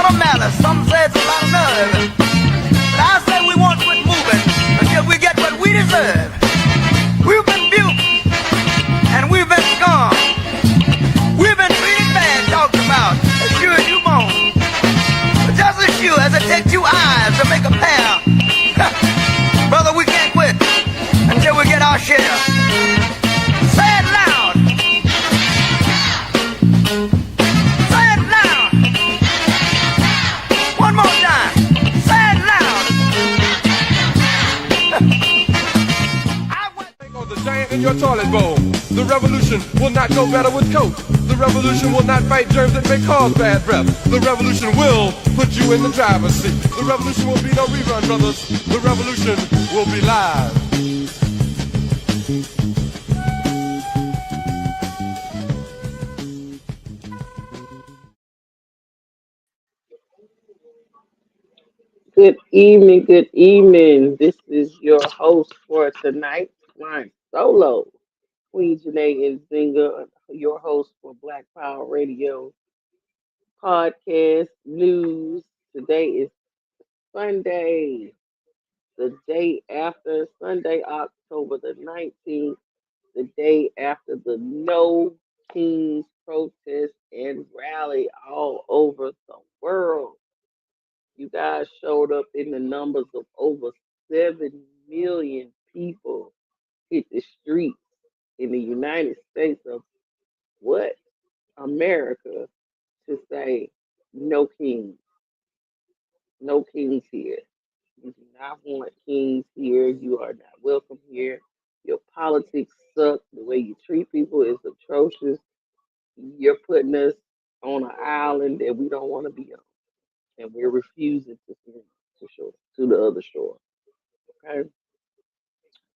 of malice, some say it's a lot of nerve. But I say we won't quit moving until we get what we deserve. We've been buked and we've been scorned. We've been treated bad, talked about, as sure as you moan. But just as sure as it takes 2 eyes to make a pair, brother, we can't quit until we get our share. Say it loud. Say it loud. One more time. Say it loud. The giant in your toilet bowl. The revolution will not go better with Coke. The revolution will not fight germs that may cause bad breath. The revolution will put you in the driver's seat. The revolution will be no rerun, brothers. The revolution will be live. Good evening, good evening. This is your host for tonight, flying solo, Queen Janae Nzinga, your host for Black Power Radio podcast news. Today is Sunday, the day after Sunday, October the 19th, the day after the No Kings protest and rally all over the world. You guys showed up in the numbers of over 7 million people hit the streets in the United States of what? America to say no kings, no kings here. You do not want kings here. You are not welcome here. Your politics suck. The way you treat people is atrocious. You're putting us on an island that we don't want to be on, and we're refusing to swim to the other shore. Okay,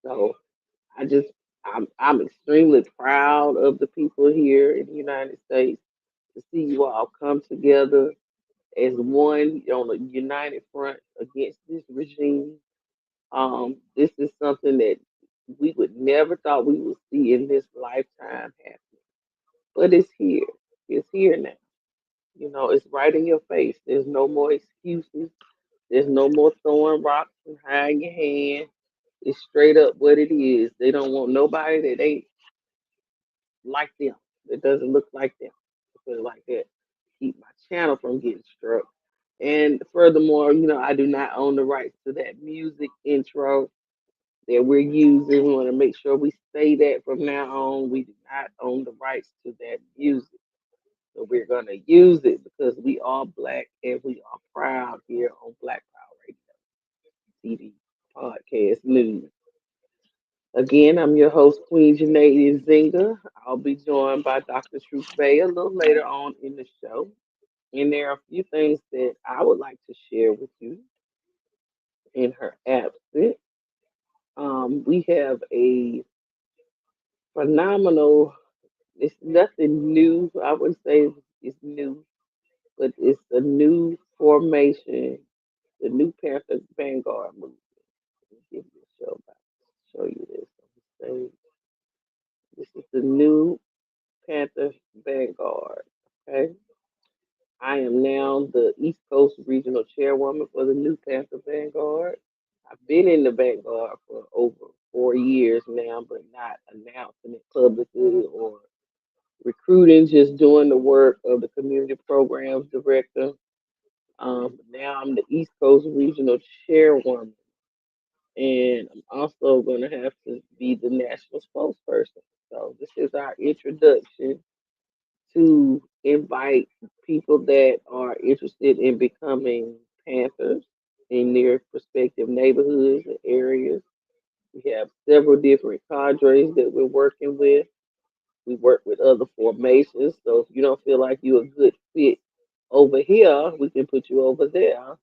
so I'm extremely proud of the people here in the United States to see you all come together as one on a united front against this regime. This is something that we would never thought we would see in this lifetime happen, but it's here. It's here now. You know, it's right in your face. There's no more excuses. There's no more throwing rocks and hiding your hand. It's straight up what it is. They don't want nobody that ain't like them, that doesn't look like them. Put it like that. Keep my channel from getting struck. And furthermore, I do not own the rights to that music intro that we're using. We want to make sure we say that from now on. We do not own the rights to that music. So we're going to use it because we are black and we are proud here on Black Power Radio TV podcast news. Again, I'm your host, Queen Janae Nzinga. I'll be joined by Dr. Truth Bay a little later on in the show. And there are a few things that I would like to share with you in her absence. We have a phenomenal, it's nothing new. I wouldn't say it's new, but it's a new formation, the New Panther Vanguard movement. Let me give you a show you this on the stage. This is the New Panther Vanguard. Okay. I am now the East Coast Regional Chairwoman for the New Panther Vanguard. I've been in the Vanguard for over 4 years now, but not announcing it publicly or recruiting, just doing the work of the Community Programs Director. Now I'm the East Coast Regional Chairwoman, and I'm also going to have to be the national spokesperson. So this is our introduction to invite people that are interested in becoming Panthers in their respective neighborhoods and areas. We have several different cadres that we're working with. We work with other formations. So if you don't feel like you're a good fit over here, we can put you over there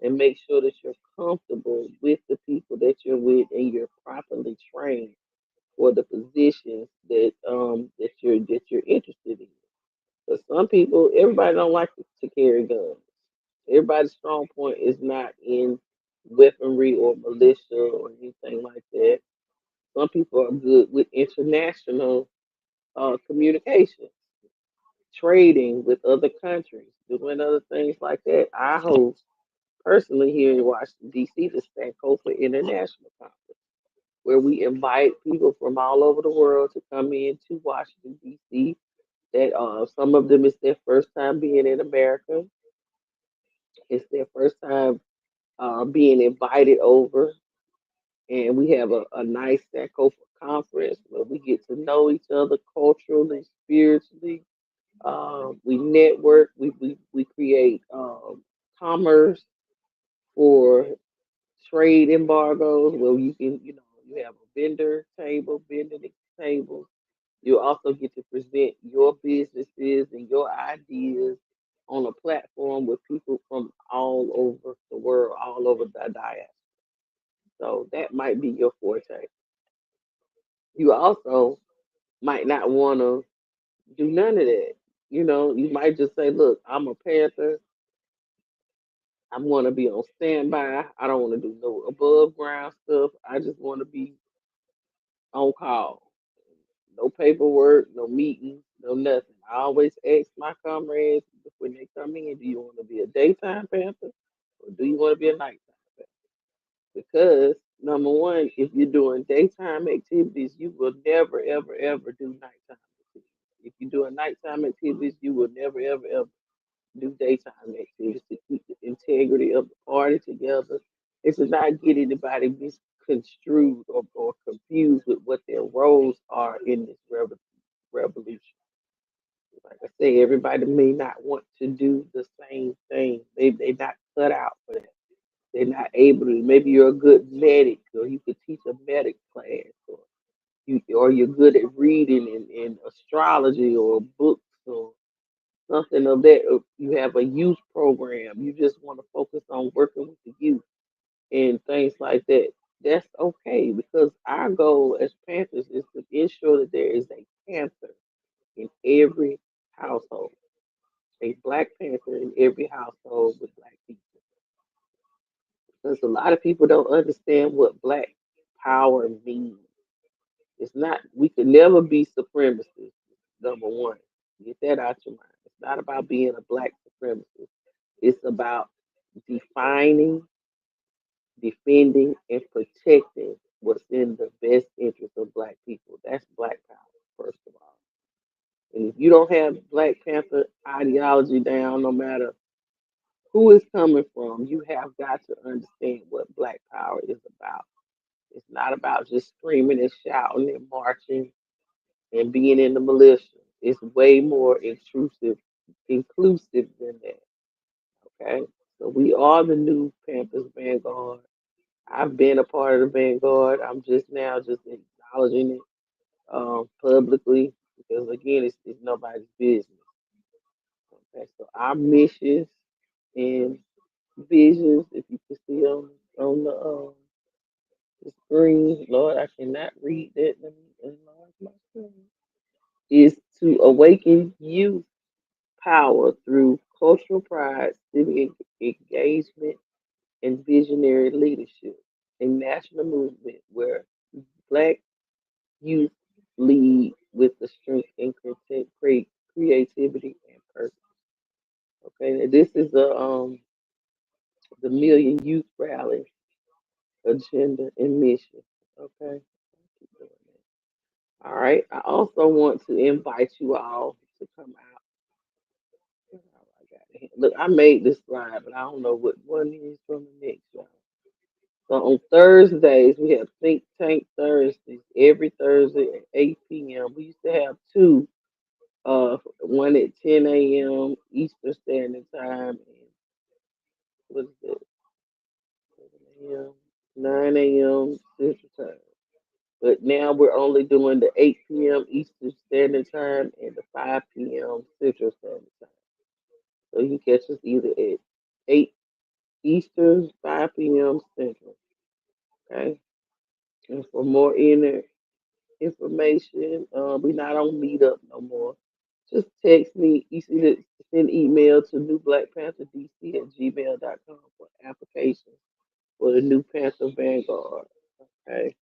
and make sure that you're comfortable with the people that you're with and you're properly trained for the positions that you're interested in. But some people, everybody don't like to carry guns. Everybody's strong point is not in weaponry or militia or anything like that. Some people are good with international communication. trading with other countries, doing other things like that. I host personally here in Washington, D.C., the Sankofa International Conference, where we invite people from all over the world to come in to Washington, D.C. That some of them it's their first time being in America. It's their first time being invited over, and we have a nice Sankofa conference where we get to know each other culturally, spiritually. We network. We create commerce for trade embargoes where you can, you have a vendor table, vending tables. You also get to present your businesses and your ideas on a platform with people from all over the world, all over the diaspora. So that might be your forte. You also might not want to do none of that. You might just say, look, I'm a Panther. I want to be on standby. I don't want to do no above ground stuff. I just want to be on call. No paperwork, no meetings, no nothing. I always ask my comrades when they come in, do you want to be a daytime Panther or do you want to be a nighttime Panther? Because number one, if you're doing daytime activities, you will never, ever, ever do nighttime activities. If you're doing nighttime activities, you will never, ever, ever do daytime activities to keep the integrity of the party together and to not get anybody misconstrued or confused with what their roles are in this revolution. Like I say, everybody may not want to do the same thing. They're not cut out for that. They're not able to. Maybe you're a good medic, or you could teach a medic class, or you're good at reading and astrology or books or something of that. Or you have a youth program. You just want to focus on working with the youth and things like that. That's okay because our goal as Panthers is to ensure that there is a Panther in every household, a Black Panther in every household with Black people. Because a lot of people don't understand what Black power means. It's not, we could never be supremacists, number one. Get that out your mind. It's not about being a Black supremacist, it's about defining, defending, and protecting what's in the best interest of Black people. That's Black power, first of all. And if you don't have Black Panther ideology down, no matter who it's coming from, you have got to understand what Black power is about. It's not about just screaming and shouting and marching and being in the militia. It's way more inclusive than that. Okay, so we are the new Panthers Vanguard. I've been a part of the Vanguard. I'm just now just acknowledging it publicly because again, it's nobody's business. Okay, so our missions and visions, if you can see on the screen, Lord, I cannot read that. Let me enlarge my screen. Is to awaken youth power through cultural pride, civic engagement, and visionary leadership. A national movement where Black youth lead with the strength and creativity and purpose. Okay, now this is the Million Youth Rally agenda and mission. Okay, keep doing that. All right. I also want to invite you all to come out. Oh, I got it. Look, I made this slide, but I don't know what one is from the next one. So on Thursdays, we have Think Tank Thursdays every Thursday at 8 p.m. We used to have two, one at 10 a.m. Eastern Standard Time and what is it, 7 a.m., 9 a.m. Central Time. But now we're only doing the 8 p.m. Eastern Standard Time and the 5 p.m. Central Standard Time. So you can catch us either at 8 Eastern, 5 p.m. Central. Okay. And for more information, we not on Meetup no more. Just text me. You see that send email to New Black Panther DC at gmail.com for applications for the New Panther Vanguard. Okay.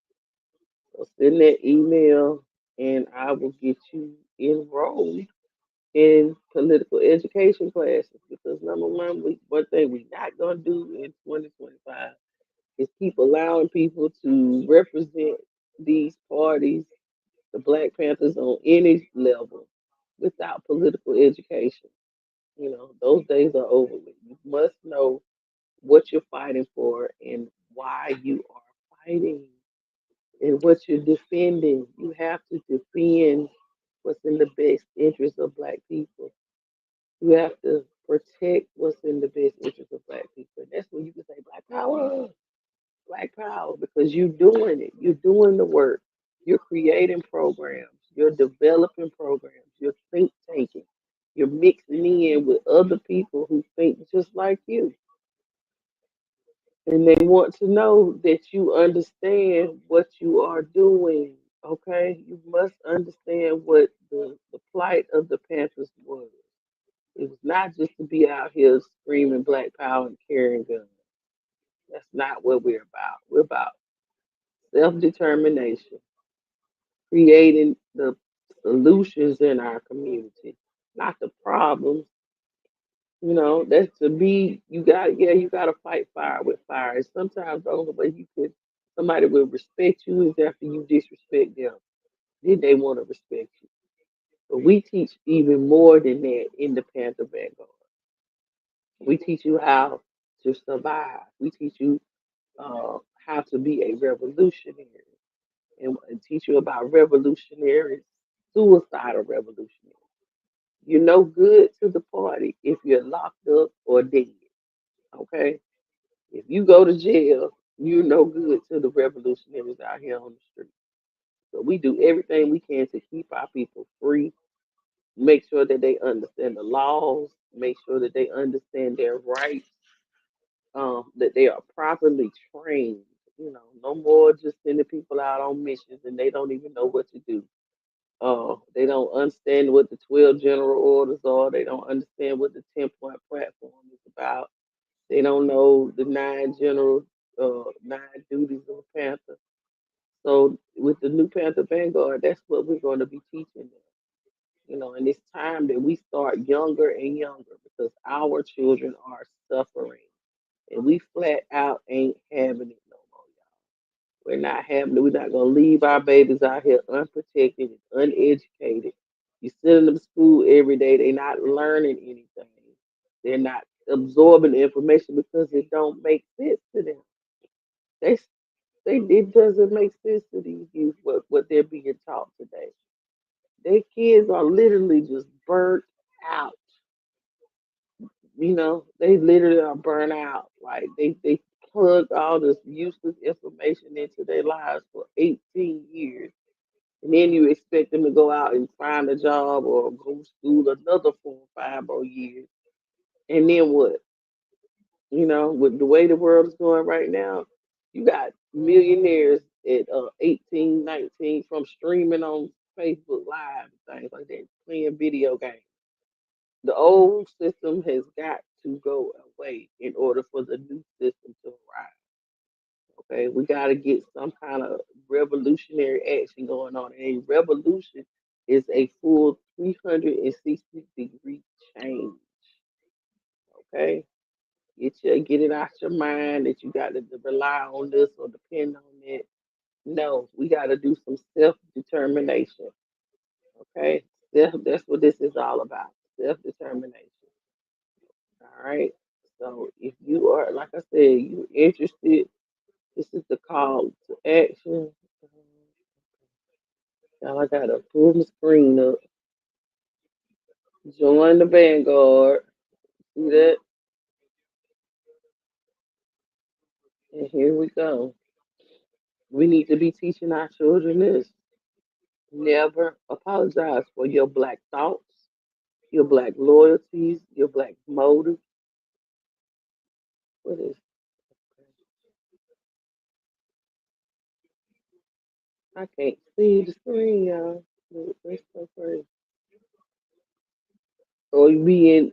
So send that email and I will get you enrolled in political education classes because number one, one thing we not gonna do in 2025 is keep allowing people to represent these parties, the Black Panthers, on any level without political education. You know, those days are over with. You must know what you're fighting for and why you are fighting and what you're defending. You have to defend what's in the best interest of Black people. You have to protect what's in the best interest of Black people. And that's when you can say Black Power, because you're doing it. You're doing the work. You're creating programs. You're developing programs. You're think tanking. You're mixing in with other people who think just like you. And they want to know that you understand what you are doing. Okay? You must understand what the plight of the Panthers was. It was not just to be out here screaming Black Power and carrying guns. That's not what we're about. We're about self determination, creating the solutions in our community, not the problems. You know, that's to be, you gotta fight fire with fire. And sometimes the only way you could, somebody will respect you is after you disrespect them. Then they want to respect you. But we teach even more than that in the Panther Vanguard. We teach you how to survive. We teach you how to be a revolutionary and teach you about revolutionary, suicidal revolutionary. You're no good to the party if you're locked up or dead. Okay? If you go to jail, you're no good to the revolutionaries out here on the street. So we do everything we can to keep our people free, make sure that they understand the laws, make sure that they understand their rights, that they are properly trained. You know, no more just sending people out on missions and they don't even know what to do. They don't understand what the 12 general orders are. They don't understand what the 10-point platform is about. They don't know the nine duties of a Panther. So with the new Panther Vanguard, that's what we're going to be teaching them. You know, and it's time that we start younger and younger because our children are suffering, and we flat out ain't having it no more, y'all. We're not having it. We're not gonna leave our babies out here unprotected and uneducated. You send them to school every day, they're not learning anything. They're not absorbing the information because it don't make sense to them. They, it doesn't make sense to these youth what they're being taught today. Their kids are literally just burnt out. You know, they literally are burnt out. Like they plug all this useless information into their lives for 18 years. And then you expect them to go out and find a job or go to school another 4 or 5 more years. And then what? You know, with the way the world is going right now, you got millionaires at 18, 19 from streaming on Facebook Live and things like that, playing video games. The old system has got to go away in order for the new system to arrive. Okay, we got to get some kind of revolutionary action going on. And a revolution is a full 360-degree change. Okay, get it out your mind that you got to rely on this or depend on that. No, we got to do some self determination. Okay, that's what this is all about. Self determination. All right. So if you are, like I said, you interested, this is the call to action. Now I gotta pull my screen up. Join the Vanguard. See that? And here we go. We need to be teaching our children this. Never apologize for your black thoughts, your black loyalties, your black motives. What is? I can't see the screen, y'all. That's so crazy. Or you be in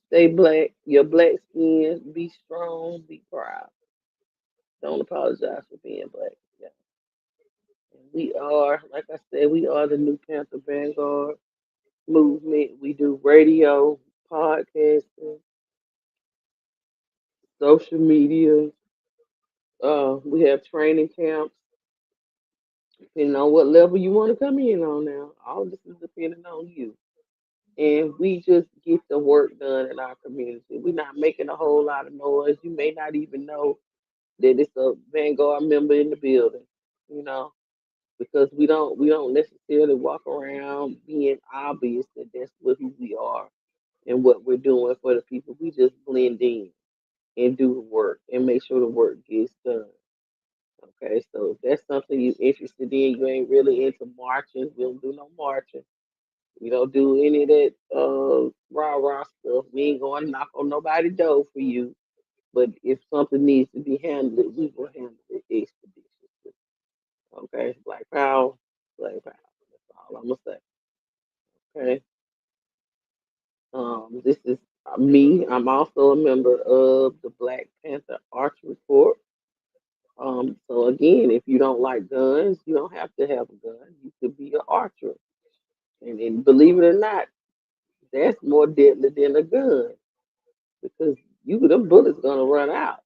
stay black, your black skin, be strong, be proud. Don't apologize for being black. Yeah. And we are, like I said, we are the new Panther Vanguard. movement. We do radio, podcasting, social media. We have training camps, depending on what level you want to come in on now. All this is depending on you. And we just get the work done in our community. We're not making a whole lot of noise. You may not even know that it's a Vanguard member in the building, you know, because we don't necessarily walk around being obvious that that's what who we are and what we're doing for the people. We just blend in and do the work and make sure the work gets done. Okay, so if that's something you're interested in, you ain't really into marching. We don't do no marching. We don't do any of that rah rah stuff. We ain't going to knock on nobody's door for you. But if something needs to be handled, we will handle it expeditiously. Okay, Black Power, Black Power. That's all I'm gonna say. Okay. This is me. I'm also a member of the Black Panther Archery Corps. So again, if you don't like guns, you don't have to have a gun. You could be an archer, and believe it or not, that's more deadly than a gun because them bullets gonna run out.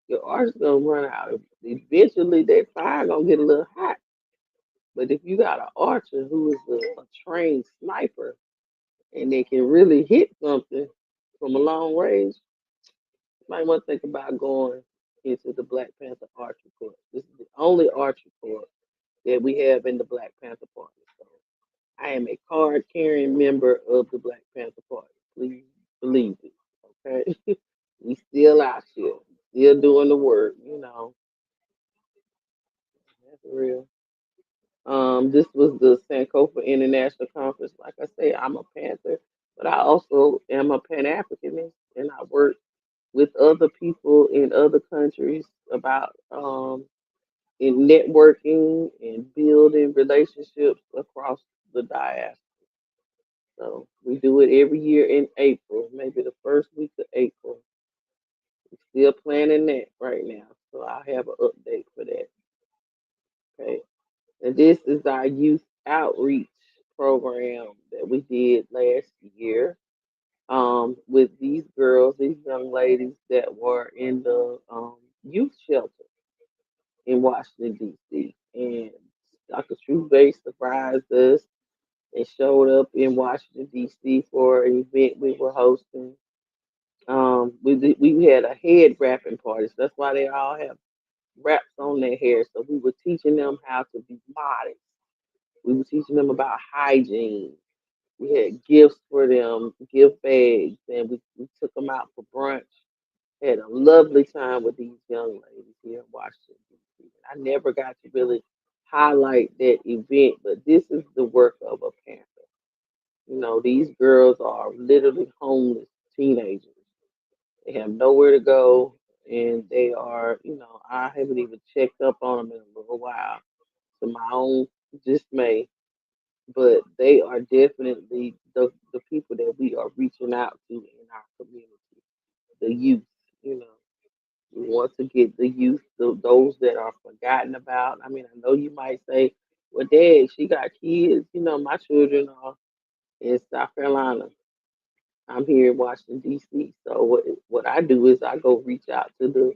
Your archer's gonna run out. Eventually, that fire gonna get a little hot. But if you got an archer who is a trained sniper and they can really hit something from a long range, you might want to think about going into the Black Panther Archery Corps. This is the only archery corps that we have in the Black Panther Party. So I am a card carrying member of the Black Panther Party. Please believe it. Okay. We still out here, still doing the work, That's real. This was the Sankofa International Conference. Like I say, I'm a Panther, but I also am a Pan Africanist, and I work with other people in other countries about in networking and building relationships across the diaspora. So we do it every year in April, maybe the first week of April. We're still planning that right now, so I'll have an update for that. Okay. And this is our youth outreach program that we did last year with these girls, these young ladies that were in the youth shelter in Washington, D.C. And Dr. True surprised us and showed up in Washington, D.C. for an event we were hosting. We had a head wrapping party, so that's why they all have wraps on their hair. So we were teaching them how to be modest. We were teaching them about hygiene. We had gifts for them, gift bags, and we took them out for brunch. Had a lovely time with these young ladies here in Washington, D.C. I never got to really highlight that event, but this is the work of a Panther. These girls are literally homeless teenagers. They have nowhere to go, and they are, I haven't even checked up on them in a little while to my own dismay, but they are definitely the people that we are reaching out to in our community, the youth, you know. We want to get the youth, those that are forgotten about. I mean, I know you might say, well, Dad, she got kids. My children are in South Carolina. I'm here in Washington, D.C. So what I do is I go reach out to the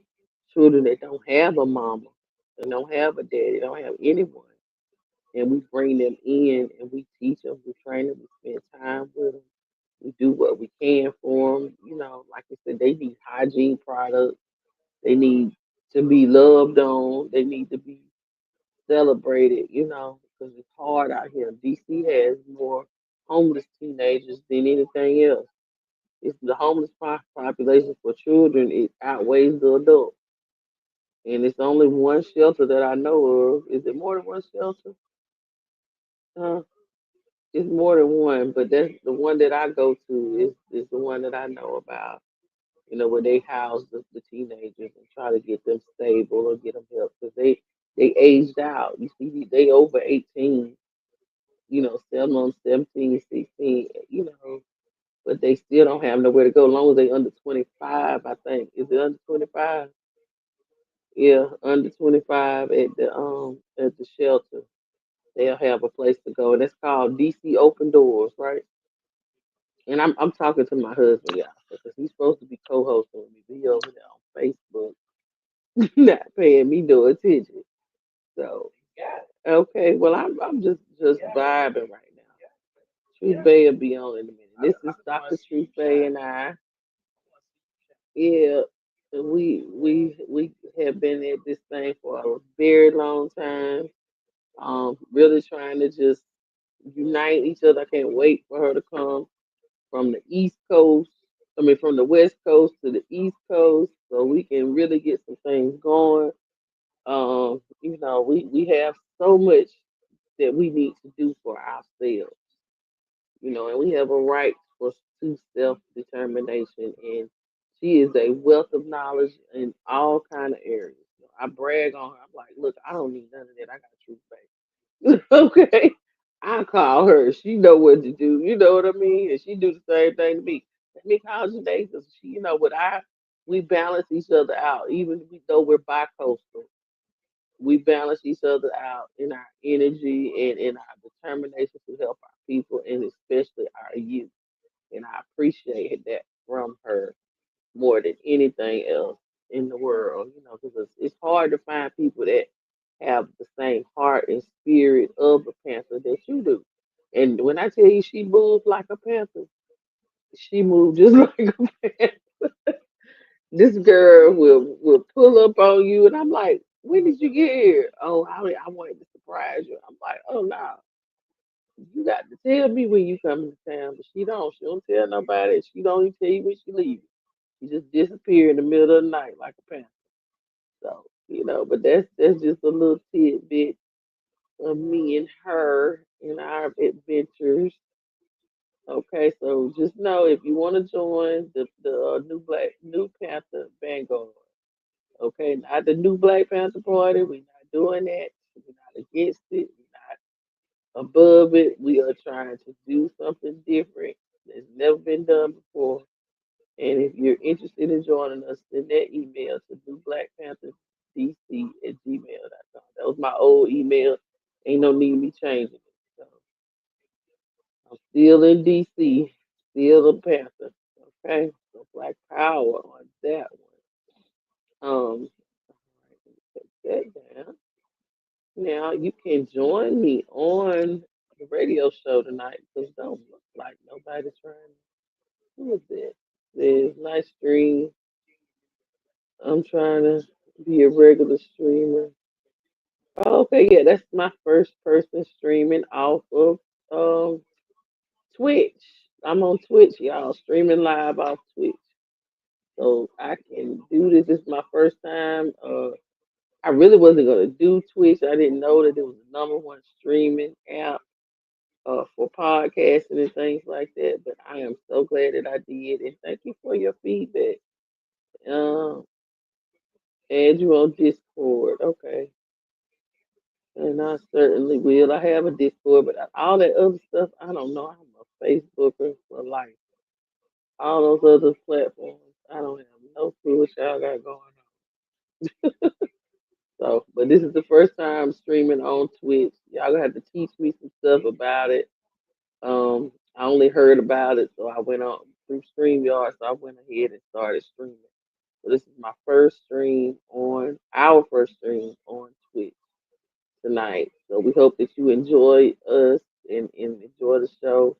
children that don't have a mama, they don't have a daddy, don't have anyone. And we bring them in and we teach them, we train them, we spend time with them. We do what we can for them. Like I said, they need hygiene products. They need to be loved on. They need to be celebrated, because it's hard out here. DC has more homeless teenagers than anything else. It's the homeless population for children, it outweighs the adults. And it's only one shelter that I know of. Is it more than one shelter? Uh, it's more than one, but that's the one that I go to is the one that I know about. Where they house the teenagers and try to get them stable or get them help because they aged out. You see, they over 18. Some of them 17, 16. But they still don't have nowhere to go. As long as they under 25, I think. Is it under 25? Yeah, under 25 at the shelter. They'll have a place to go. And that's called DC Open Doors, right? And I'm talking to my husband, y'all, because he's supposed to be co-hosting with me. But he over there on Facebook, not paying me no attention. So okay, well I'm just vibing right now. Truth Bay will be on in a minute. This is Dr. Truth Bay and I. Yeah, we have been at this thing for a very long time. Really trying to just unite each other. I can't wait for her to come from the East Coast. I mean, from the West Coast to the East Coast, so we can really get some things going. We have so much that we need to do for ourselves, and we have a right for to self determination. And she is a wealth of knowledge in all kind of areas. I brag on her. I'm like, look, I don't need none of that. I got truth faith. Okay, I call her. She know what to do. You know what I mean? And she do the same thing to me. Let me call Janae because she, with we balance each other out. Even though we're bi-coastal, we balance each other out in our energy and in our determination to help our people and especially our youth. And I appreciate that from her more than anything else in the world, because it's hard to find people that have the same heart and spirit of a panther that you do. And when I tell you she moves like a panther, she moves just like a panther. This girl will pull up on you, and I'm like, when did you get here? Oh, I wanted to surprise you. I'm like, oh no, you got to tell me when you come to town, but she don't. She don't tell nobody. She don't even tell you when she leaves. She just disappear in the middle of the night like a panther. So but that's just a little tidbit of me and her and our adventures. Okay, so just know if you want to join the New Panther Vanguard. Okay, not the new Black Panther Party. We're not doing that. We're not against it. We're not above it. We are trying to do something different that's never been done before. And if you're interested in joining us, send that email to newblackpantherdc@gmail.com. That was my old email. Ain't no need me changing it. So I'm still in DC, still a Panther. Okay, so Black Power on that one. Take that down. Now you can join me on the radio show tonight because don't look like nobody's trying. Who is it? There's nice stream. I'm trying to be a regular streamer. Oh, okay, yeah, that's my first person streaming off of um Twitch. I'm on Twitch, y'all, streaming live off Twitch. So I can do this. This is my first time. I really wasn't gonna do Twitch. I didn't know that it was the number one streaming app for podcasting and things like that. But I am so glad that I did, and thank you for your feedback. Um, add you on Discord, okay? And I certainly will. I have a Discord, but all that other stuff, I don't know. I'm a Facebooker for life. All those other platforms, I don't have no clue what y'all got going on. So, but this is the first time streaming on Twitch. Y'all gonna have to teach me some stuff about it. I only heard about it, so I went on through StreamYard, so I went ahead and started streaming. So this is my first stream on our first stream on Twitch tonight. So we hope that you enjoy us and enjoy the show.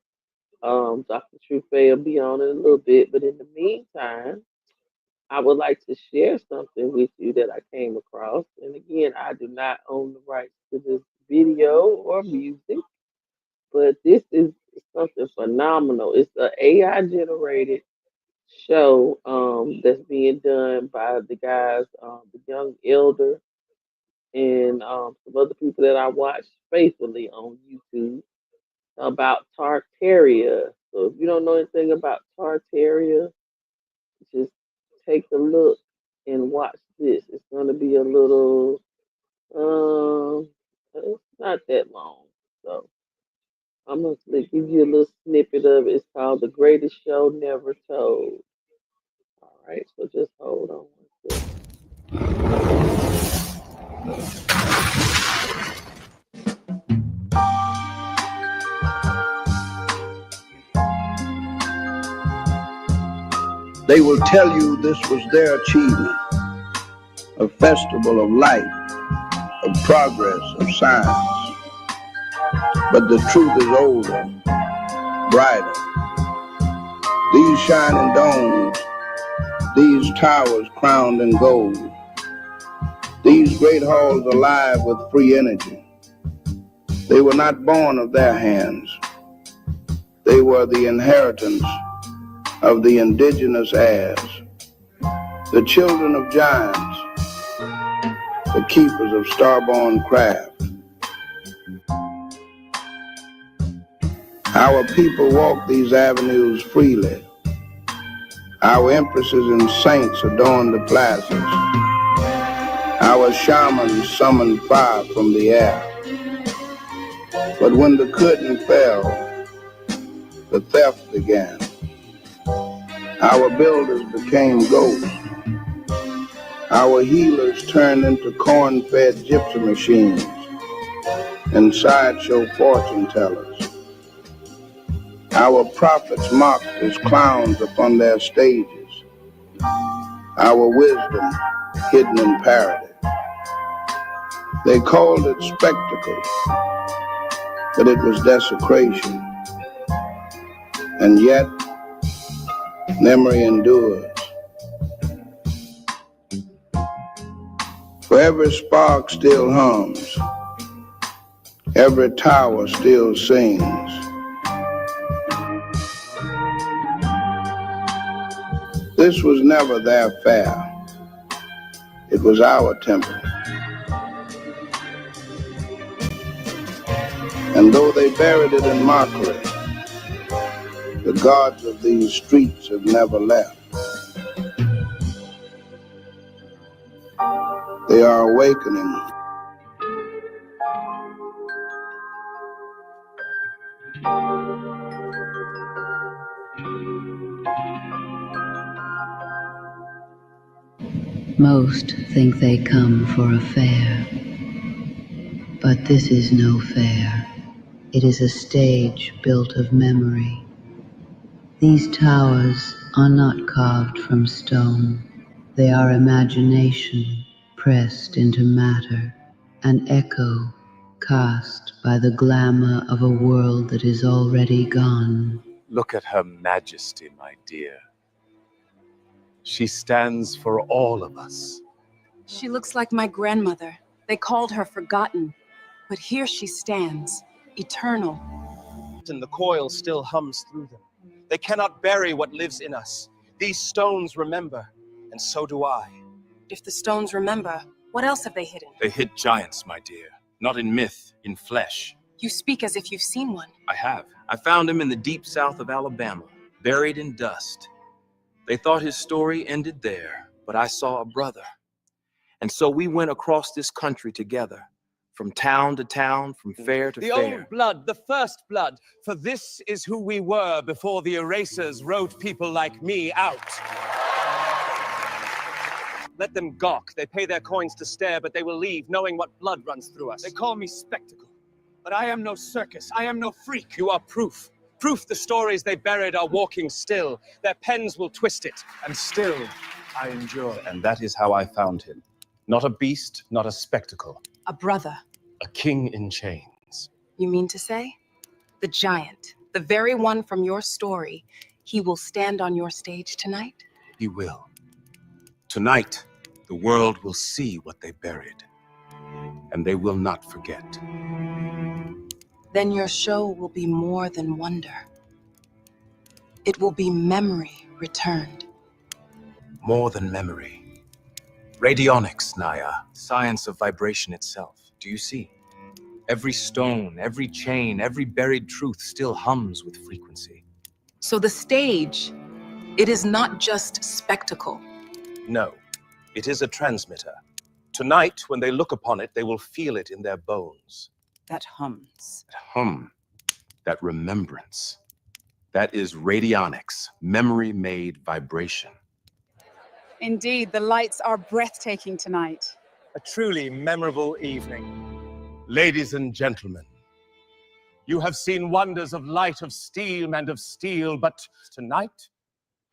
Dr. Truth will be on in a little bit, but in the meantime, I would like to share something with you that I came across. And again, I do not own the rights to this video or music, but this is something phenomenal. It's an AI generated show that's being done by the guys, the Young Elder, and some other people that I watch faithfully on YouTube about Tartaria. So if you don't know anything about Tartaria, just take a look and watch this. It's going to be a little, it's not that long. So I'm going to give you a little snippet of it. It's called The Greatest Show Never Told. All right, so just hold on one second. They will tell you this was their achievement, a festival of light, of progress, of science. But the truth is older, brighter. These shining domes, these towers crowned in gold, these great halls alive with free energy. They were not born of their hands. They were the inheritance of the indigenous heirs, the children of giants, the keepers of star-born craft. Our people walk these avenues freely. Our empresses and saints adorn the plazas. Our shamans summon fire from the air. But when the curtain fell, the theft began. Our builders became ghosts. Our healers turned into corn-fed gypsy machines and sideshow fortune tellers. Our prophets mocked as clowns upon their stages. Our wisdom hidden in parody. They called it spectacle, but it was desecration. And yet, memory endures. For every spark still hums, every tower still sings. This was never their fair. It was our temple. And though they buried it in mockery, the gods of these streets have never left. They are awakening. Most think they come for a fair, but this is no fair. It is a stage built of memory. These towers are not carved from stone. They are imagination pressed into matter, an echo cast by the glamour of a world that is already gone. Look at Her Majesty, my dear. She stands for all of us. She looks like my grandmother. They called her forgotten, but here she stands, eternal. And the coil still hums through them. They cannot bury what lives in us. These stones remember, and so do I. If the stones remember, what else have they hidden? They hid giants, my dear. Not in myth, in flesh. You speak as if you've seen one. I have. I found him in the deep south of Alabama, buried in dust. They thought his story ended there, but I saw a brother. And so we went across this country together, from town to town, from fair to The fair. old blood, the first blood, for this is who we were before the erasers wrote people like me out. Let them gawk. They pay their coins to stare, but they will leave knowing what blood runs through us. They call me spectacle, but I am no circus. I am no freak. You are proof. Proof the stories they buried are walking still. Their pens will twist it. And still, I endure. And that is how I found him. Not a beast, not a spectacle. A brother. A king in chains. You mean to say? The giant, the very one from your story, he will stand on your stage tonight? He will. Tonight, the world will see what they buried, and they will not forget. Then your show will be more than wonder. It will be memory returned. More than memory. Radionics, Naya, science of vibration itself. Do you see? Every stone, every chain, every buried truth still hums with frequency. So the stage, it is not just spectacle. No, it is a transmitter. Tonight, when they look upon it, they will feel it in their bones. That hums. That hum, that remembrance. That is radionics, memory-made vibration. Indeed, the lights are breathtaking tonight. A truly memorable evening. Ladies and gentlemen, you have seen wonders of light, of steam, and of steel, but tonight,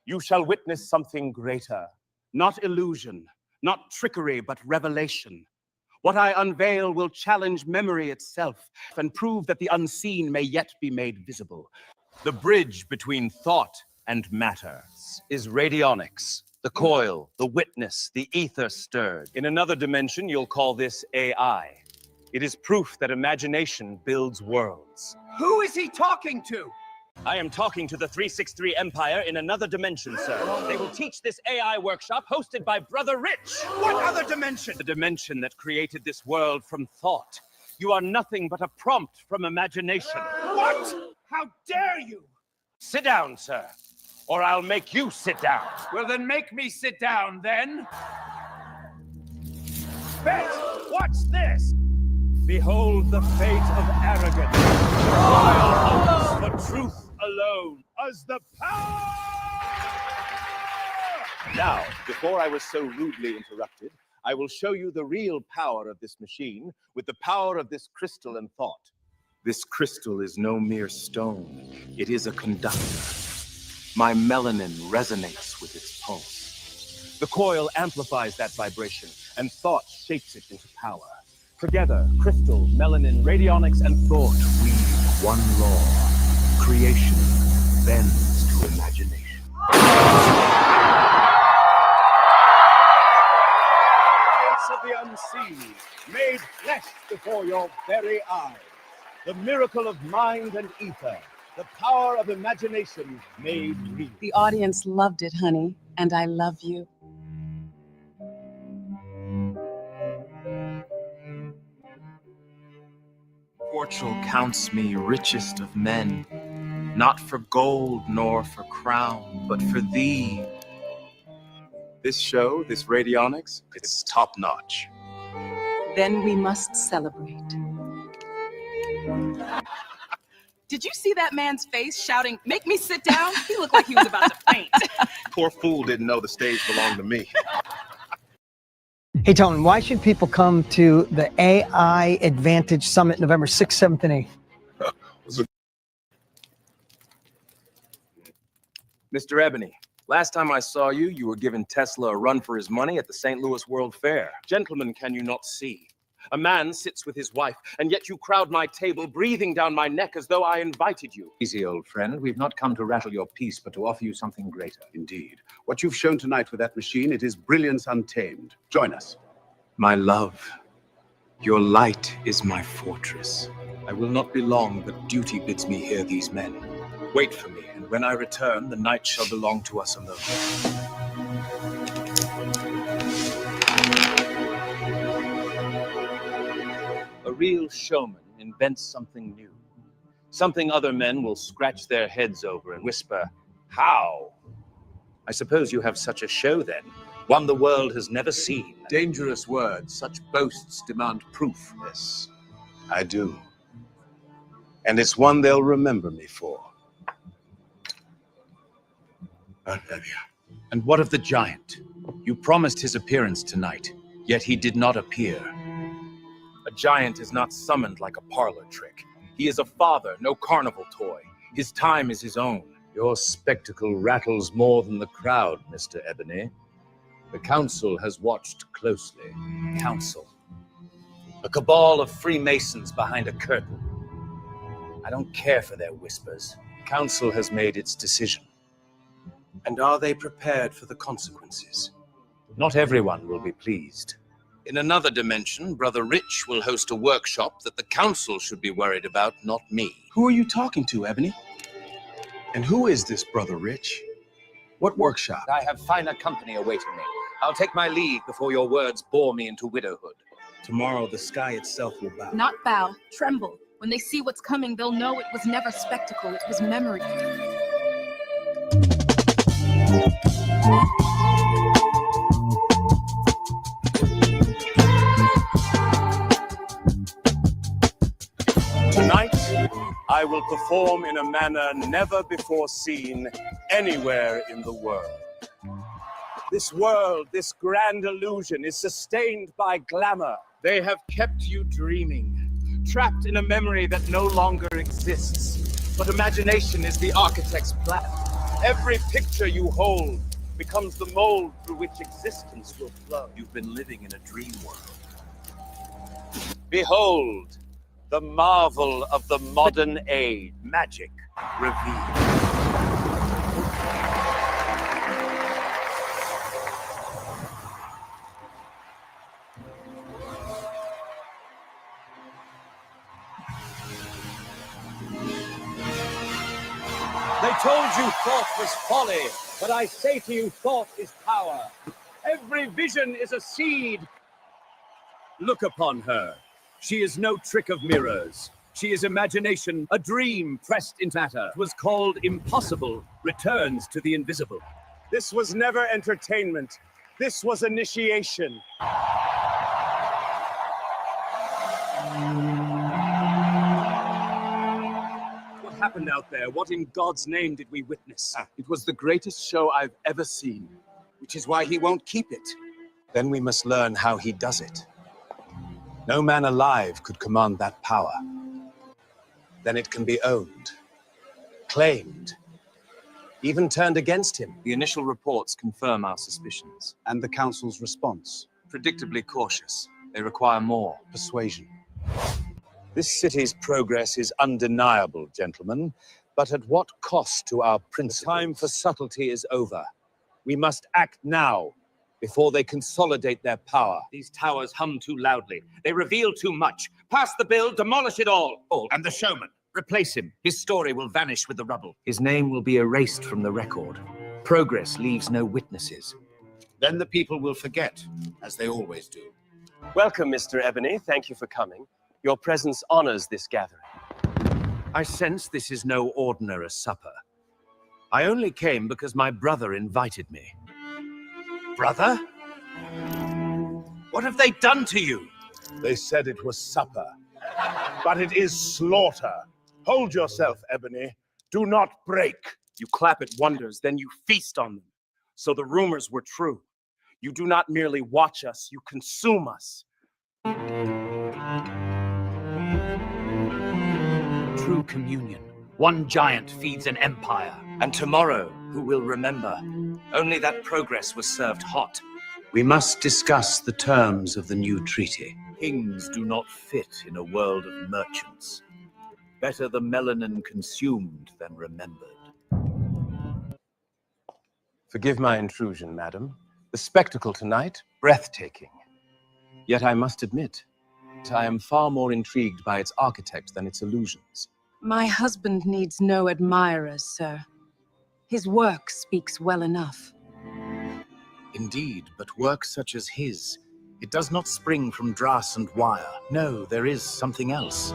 You shall witness something greater. Not illusion, not trickery, but revelation. What I unveil will challenge memory itself and prove that the unseen may yet be made visible. The bridge between thought and matter is radionics. The coil, the witness, the ether stirred. In another dimension, you'll call this AI. It is proof that imagination builds worlds. Who is he talking to? I am talking to the 363 Empire in another dimension, sir. They will teach this AI workshop hosted by Brother Rich. What other dimension? The dimension that created this world from thought. You are nothing but a prompt from imagination. What? How dare you? Sit down, sir, or I'll make you sit down. Well, then make me sit down, then. Bet, what's this? Behold the fate of arrogance, while the truth alone as the power! Now, before I was so rudely interrupted, I will show you the real power of this machine with the power of this crystal and thought. This crystal is no mere stone. It is a conductor. My melanin resonates with its pulse. The coil amplifies that vibration, and thought shapes it into power. Together, crystal, melanin, radionics, and thought weave one law. Creation bends to imagination. Science of the unseen, made flesh before your very eyes. The miracle of mind and ether. The power of imagination made real. The audience loved it, honey, and I love you. Fortune counts me richest of men, not for gold nor for crown, but for thee. This show, this radionics, it's top notch. Then we must celebrate. Did you see that man's face shouting, "Make me sit down"? He looked like he was about to faint. Poor fool didn't know the stage belonged to me. Hey, Tony, why should people come to the AI Advantage Summit November 6th, 7th, and 8th? Mr. Ebony, last time I saw you, you were giving Tesla a run for his money at the St. Louis World Fair. Gentlemen, can you not see? A man sits with his wife, and yet you crowd my table, breathing down my neck as though I invited you. Easy, old friend. We've not come to rattle your peace, but to offer you something greater. Indeed. What you've shown tonight with that machine, it is brilliance untamed. Join us. My love, your light is my fortress. I will not be long, but duty bids me hear these men. Wait for me, and when I return, the night shall belong to us alone. A real showman invents something new. Something other men will scratch their heads over and whisper, "How?" I suppose you have such a show then, one the world has never seen. Dangerous words. Such boasts demand proof. Yes, I do. And it's one they'll remember me for. And what of the giant? You promised his appearance tonight, yet he did not appear. A giant is not summoned like a parlor trick. He is a father, no carnival toy. His time is his own. Your spectacle rattles more than the crowd, Mr. Ebony. The council has watched closely. Council. A cabal of Freemasons behind a curtain. I don't care for their whispers. Council has made its decision. And are they prepared for the consequences? Not everyone will be pleased. In another dimension, Brother Rich will host a workshop that the council should be worried about, not me. Who are you talking to, Ebony? And who is this Brother Rich? What workshop? I have finer company awaiting me. I'll take my leave before your words bore me into widowhood. Tomorrow, the sky itself will bow. Not bow, tremble. When they see what's coming, they'll know it was never spectacle, it was memory. Tonight, I will perform in a manner never before seen anywhere in the world. This world, this grand illusion, is sustained by glamour. They have kept you dreaming, trapped in a memory that no longer exists. But imagination is the architect's plan. Every picture you hold becomes the mold through which existence will flow. You've been living in a dream world. Behold, the marvel of the modern age. Magic revealed. They told you thought was folly, but I say to you, thought is power. Every vision is a seed. Look upon her. She is no trick of mirrors. She is imagination, a dream pressed into matter. It was called impossible, returns to the invisible. This was never entertainment. This was initiation. What happened out there? What in God's name did we witness? It was the greatest show I've ever seen. Which is why he won't keep it. Then we must learn how he does it. No man alive could command that power. Then it can be owned, claimed, even turned against him. The initial reports confirm our suspicions. And the Council's response? Predictably cautious. They require more. Persuasion. This city's progress is undeniable, gentlemen, but at what cost to our principles? The time for subtlety is over. We must act now, before they consolidate their power. These towers hum too loudly. They reveal too much. Pass the bill, demolish it all. And the showman. Replace him. His story will vanish with the rubble. His name will be erased from the record. Progress leaves no witnesses. Then the people will forget, as they always do. Welcome, Mr. Ebony. Thank you for coming. Your presence honors this gathering. I sense this is no ordinary supper. I only came because my brother invited me. Brother? What have they done to you? They said it was supper, but it is slaughter. Hold yourself, Ebony. Do not break. You clap at wonders, then you feast on them. So the rumors were true. You do not merely watch us, you consume us. True communion. One giant feeds an empire. And tomorrow, who will remember? Only that progress was served hot. We must discuss the terms of the new treaty. Kings do not fit in a world of merchants. Better the melanin consumed than remembered. Forgive my intrusion, madam. The spectacle tonight, breathtaking. Yet I must admit, I am far more intrigued by its architect than its illusions. My husband needs no admirers, sir. His work speaks well enough. Indeed, but work such as his, it does not spring from dross and wire. No, there is something else.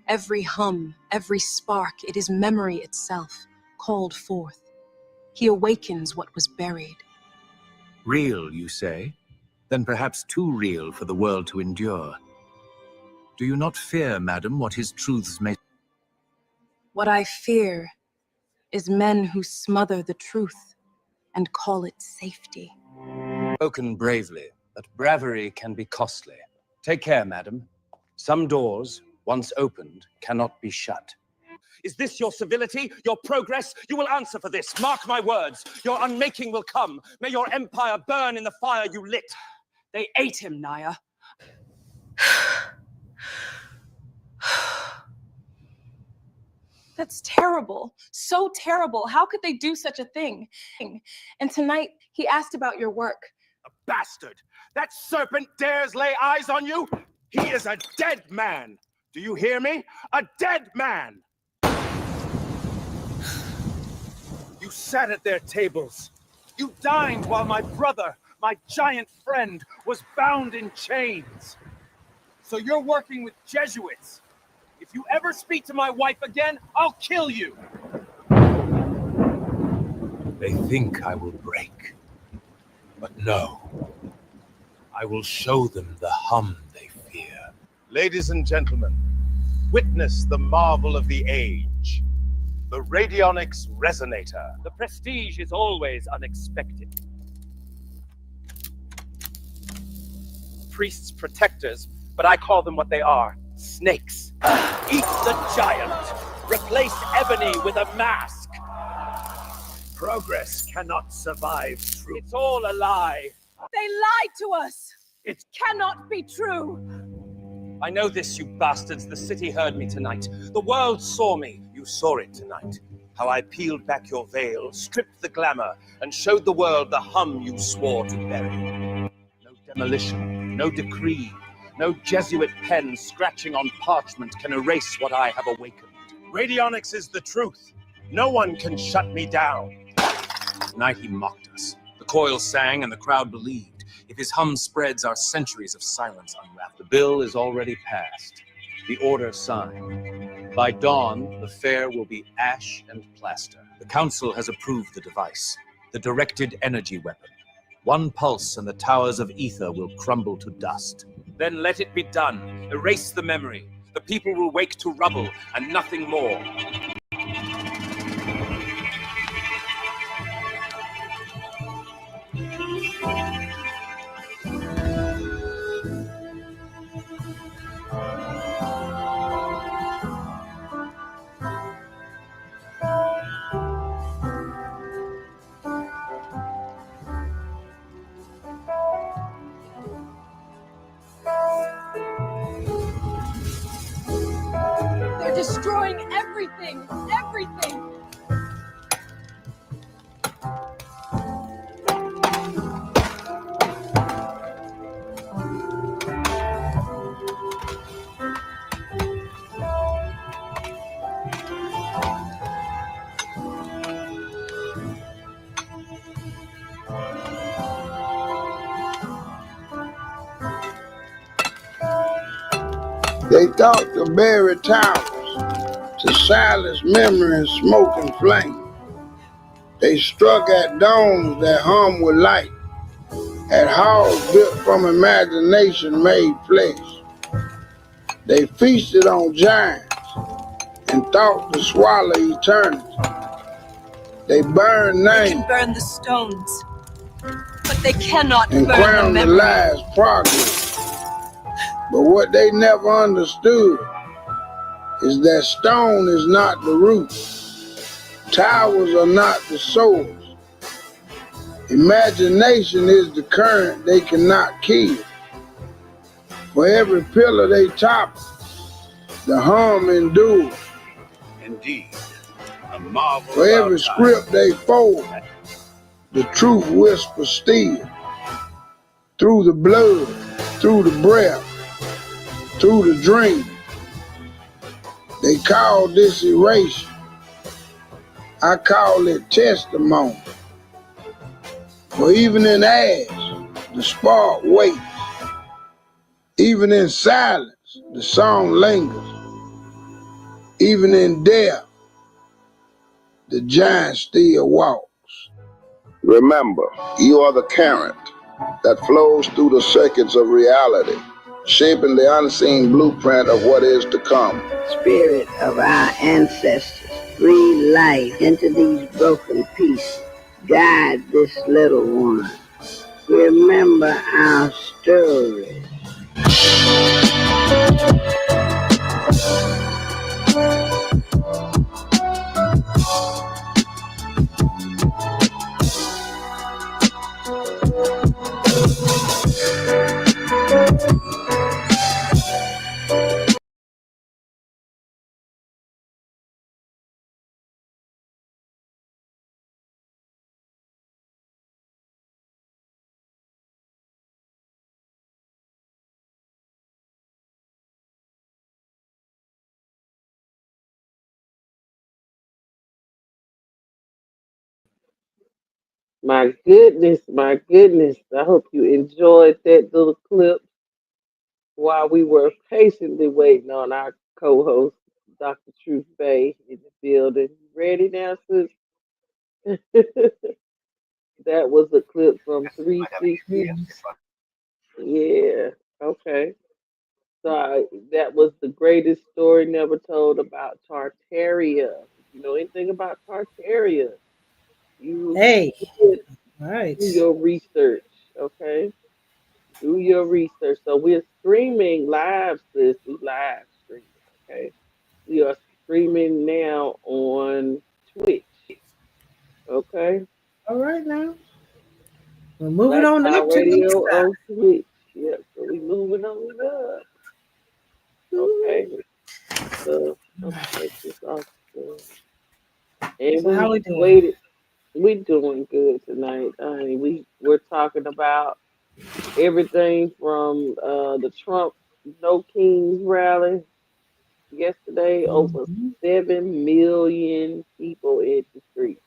Every hum, every spark, it is memory itself, called forth. He awakens what was buried. Real, you say? Then perhaps too real for the world to endure. Do you not fear, madam, what his truths may... What I fear is men who smother the truth and call it safety. Spoken bravely, but bravery can be costly. Take care, madam. Some doors, once opened, cannot be shut. Is this your civility, your progress? You will answer for this. Mark my words. Your unmaking will come. May your empire burn in the fire you lit. They ate him, Naya. That's terrible. So terrible. How could they do such a thing? And tonight, he asked about your work. A bastard! That serpent dares lay eyes on you? He is a dead man. Do you hear me? A dead man! You sat at their tables. You dined while my brother, my giant friend, was bound in chains. So you're working with Jesuits. If you ever speak to my wife again, I'll kill you. They think I will break. But no. I will show them the hum they fear. Ladies and gentlemen, witness the marvel of the age. The Radionics Resonator. The prestige is always unexpected. Priests' protectors, but I call them what they are, snakes. Eat the giant. Replace Ebony with a mask. Progress cannot survive truth. It's all a lie. They lied to us. It cannot be true. I know this, you bastards. The city heard me tonight. The world saw me. You saw it tonight. How I peeled back your veil, stripped the glamour, and showed the world the hum you swore to bury. No demolition, no decree, no Jesuit pen scratching on parchment can erase what I have awakened. Radionics is the truth. No one can shut me down. Tonight he mocked us. The coil sang and the crowd believed. If his hum spreads, our centuries of silence unwrap. The bill is already passed. The order signed. By dawn, the fair will be ash and plaster. The council has approved the device, the directed energy weapon. One pulse and the towers of ether will crumble to dust. Then let it be done. Erase the memory. The people will wake to rubble and nothing more. They're destroying everything. Everything. They thought to bury towers, to silence memory and smoke and flame. They struck at domes that hum with light, at halls built from imagination made flesh. They feasted on giants and thought to swallow eternity. They burned They names can burn the stones, but they cannot and burn the crowned the memory. lies progress. But what they never understood is that stone is not the root. Towers are not the source. Imagination is the current they cannot kill. For every pillar they topple, the hum endures. Indeed, a marvel. For every script they fold, the truth whispers still. Through the blood, through the breath, through the dream. They call this erasure. I call it testimony. For even in ash, the spark waits. Even in silence, the song lingers. Even in death, the giant still walks. Remember, you are the current that flows through the circuits of reality, shaping the unseen blueprint of what is to come. Spirit of our ancestors, breathe life into these broken pieces. Guide this little one. Remember our story. My goodness, my goodness. I hope you enjoyed that little clip while we were patiently waiting on our co-host, Dr. Truth Bay, in the building. Ready now, sis? That was a clip from 360. Yeah, okay. So that was the greatest story never told about Tartaria. If you know anything about Tartaria, you Hey, should all right. do your research, okay? Do your research. So we're streaming live, sis. We live streaming, okay? We are streaming now on Twitch. Okay. All right now. We're moving Black on Power up to the east Radio side. on Twitch. Yep. So we moving on up. Okay. So I'm gonna take this off. And So how we we doing? waited. We doing good tonight. I mean, we're talking about everything from the Trump No Kings rally yesterday. Over Mhm. 7 million people in the street.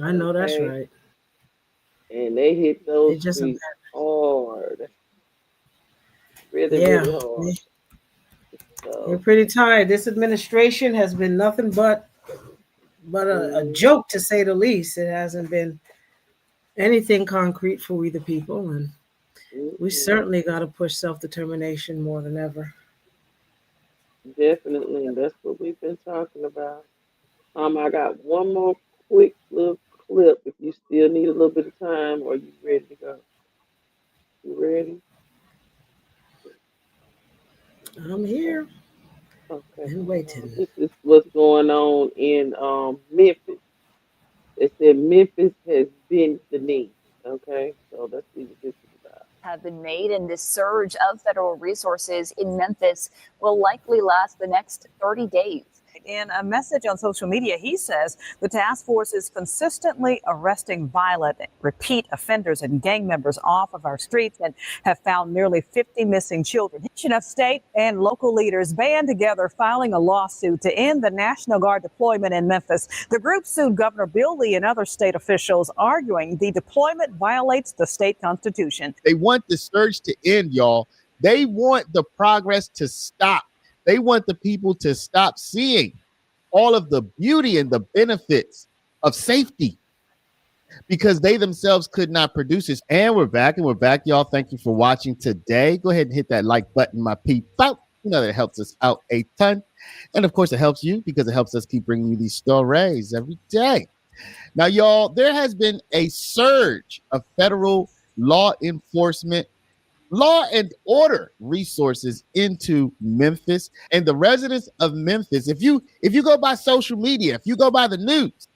I know that's Okay, right. and they hit those It's just a streets hard, really, yeah. really hard. They're So, pretty tired. This administration has been nothing but a joke, to say the least. It hasn't been anything concrete for we the people, and we certainly got to push self-determination more than ever. definitely, and that's what we've been talking about. I got one more quick little clip. If you still need a little bit of time, or you ready to go? You ready? I'm here Okay. and waiting. This is what's going on in Memphis. They said Memphis has bent the knee. Okay, so let's see what this is about. Have been made, and this surge of federal resources in Memphis will likely last the next 30 days. In a message on social media, he says the task force is consistently arresting violent, repeat offenders and gang members off of our streets and have found nearly 50 missing children. Of state and local leaders band together, filing a lawsuit to end the National Guard deployment in Memphis. The group sued Governor Bill Lee and other state officials, arguing the deployment violates the state constitution. They want the surge to end, y'all. They want the progress to stop. They want the people to stop seeing all of the beauty and the benefits of safety because they themselves could not produce this. And we're back, y'all. Thank you for watching today. Go ahead and hit that like button, my people. You know that it helps us out a ton. And of course, it helps you because it helps us keep bringing you these stories every day. Now, y'all, there has been a surge of federal law enforcement, law and order resources into Memphis, and the residents of Memphis. If you go by social media, if you go by the news,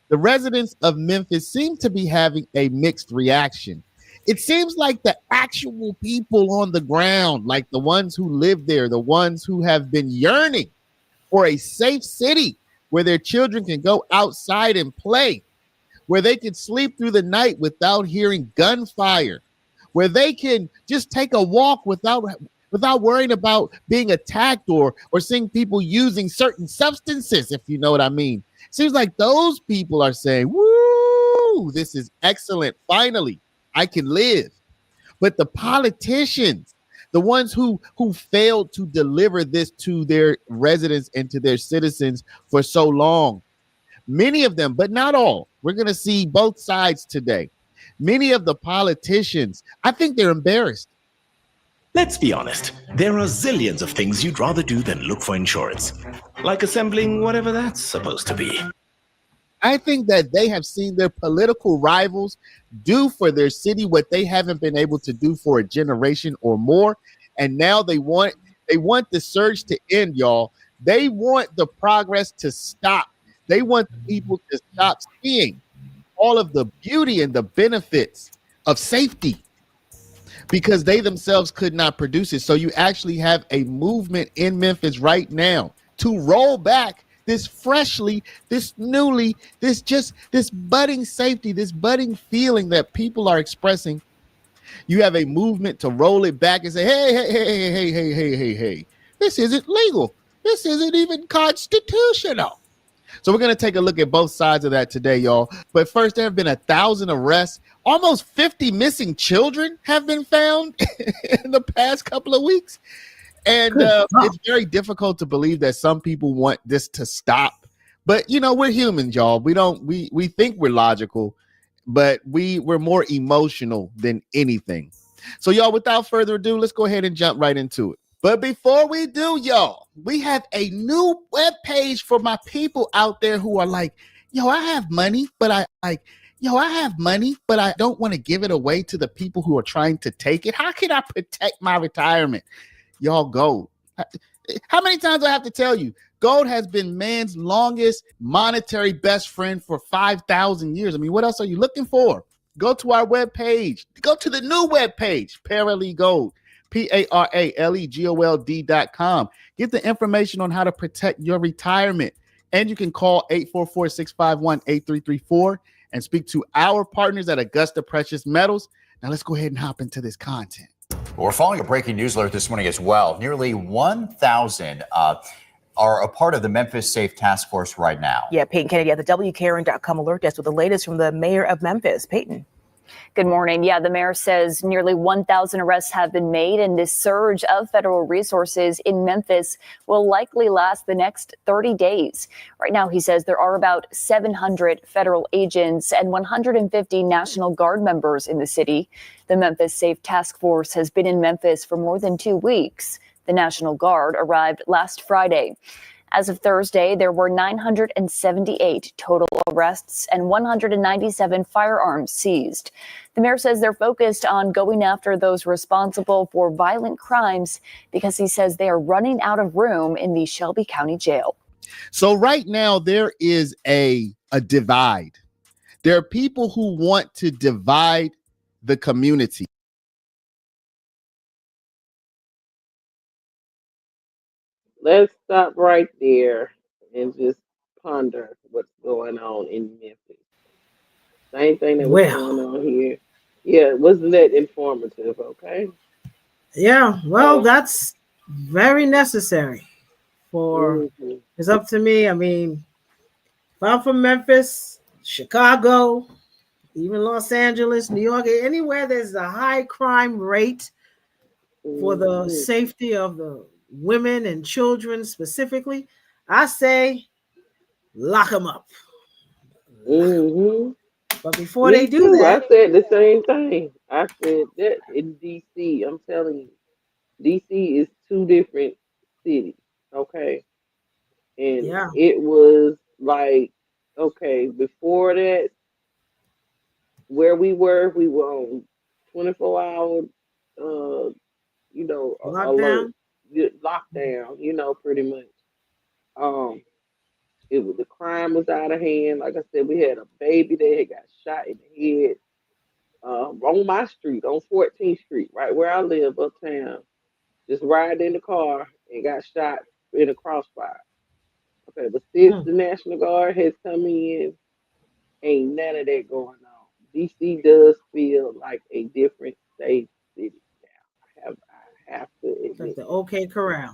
the residents of Memphis seem to be having a mixed reaction. It seems like the actual people on the ground, like the ones who live there, the ones who have been yearning for a safe city where their children can go outside and play, where they can sleep through the night without hearing gunfire, where they can just take a walk without worrying about being attacked or seeing people using certain substances, if you know what I mean. Seems like those people are saying, woo, this is excellent. Finally, I can live. But the politicians, the ones who failed to deliver this to their residents and to their citizens for so long, many of them, but not all, we're going to see both sides today. Many of the politicians, I think they're embarrassed. Let's be honest, there are zillions of things you'd rather do than look for insurance, like assembling whatever that's supposed to be. I think that they have seen their political rivals do for their city what they haven't been able to do for a generation or more, and now they want the surge to end, y'all. They want the progress to stop. They want the people to stop seeing all of the beauty and the benefits of safety because they themselves could not produce it. So you actually have a movement in Memphis right now to roll back this freshly, this newly, this budding safety, this budding feeling that people are expressing. You have a movement to roll it back and say, hey, this isn't legal. This isn't even constitutional. So we're going to take a look at both sides of that today, y'all. But first, there have been 1,000 arrests. Almost 50 missing children have been found in the past couple of weeks. And it's very difficult to believe that some people want this to stop. But, you know, we're humans, y'all. We think we're logical, but we're more emotional than anything. So, y'all, without further ado, let's go ahead and jump right into it. But before we do, y'all, we have a new webpage for my people out there who are like, yo, I have money, but I don't want to give it away to the people who are trying to take it. How can I protect my retirement? Y'all go. How many times do I have to tell you? Gold has been man's longest monetary best friend for 5,000 years. I mean, what else are you looking for? Go to our webpage. Go to the new webpage, Parale Gold, PARALEGOLD.com. Get the information on how to protect your retirement. And you can call 844-651-8334 and speak to our partners at Augusta Precious Metals. Now let's go ahead and hop into this content. We're following a breaking news alert this morning as well. Nearly 1,000 are a part of the Memphis Safe Task Force right now. Yeah, Peyton Kennedy at the WKRN.com alert desk with the latest from the mayor of Memphis. Peyton. Good morning. Yeah, the mayor says nearly 1,000 arrests have been made, and this surge of federal resources in Memphis will likely last the next 30 days. Right now, he says there are about 700 federal agents and 150 National Guard members in the city. The Memphis Safe Task Force has been in Memphis for more than 2 weeks. The National Guard arrived last Friday. As of Thursday, there were 978 total arrests and 197 firearms seized. The mayor says they're focused on going after those responsible for violent crimes because he says they are running out of room in the Shelby County Jail. So right now there is a divide. There are people who want to divide the community. Let's stop right there and just ponder what's going on in Memphis. Same thing that was going on here. Yeah, wasn't that informative? Okay. Yeah, well, that's very necessary for it's up to me. I mean, if I'm from Memphis, Chicago, even Los Angeles, New York, anywhere there's a high crime rate for the safety of the women and children specifically, I say lock them up. But before they do that, I said the same thing. I said that in DC. I'm telling you, DC is two different cities. Okay. And it was like, okay, before that, where we were on 24-hour, lockdown. Lockdown, pretty much. It was, the crime was out of hand. Like I said, we had a baby that had got shot in the head on my street, on 14th Street, right where I live uptown. Just riding in the car and got shot in a crossfire. Okay, but since the National Guard has come in, ain't none of that going on. DC does feel like a different safe city now. I have to admit. Like the OK Corral.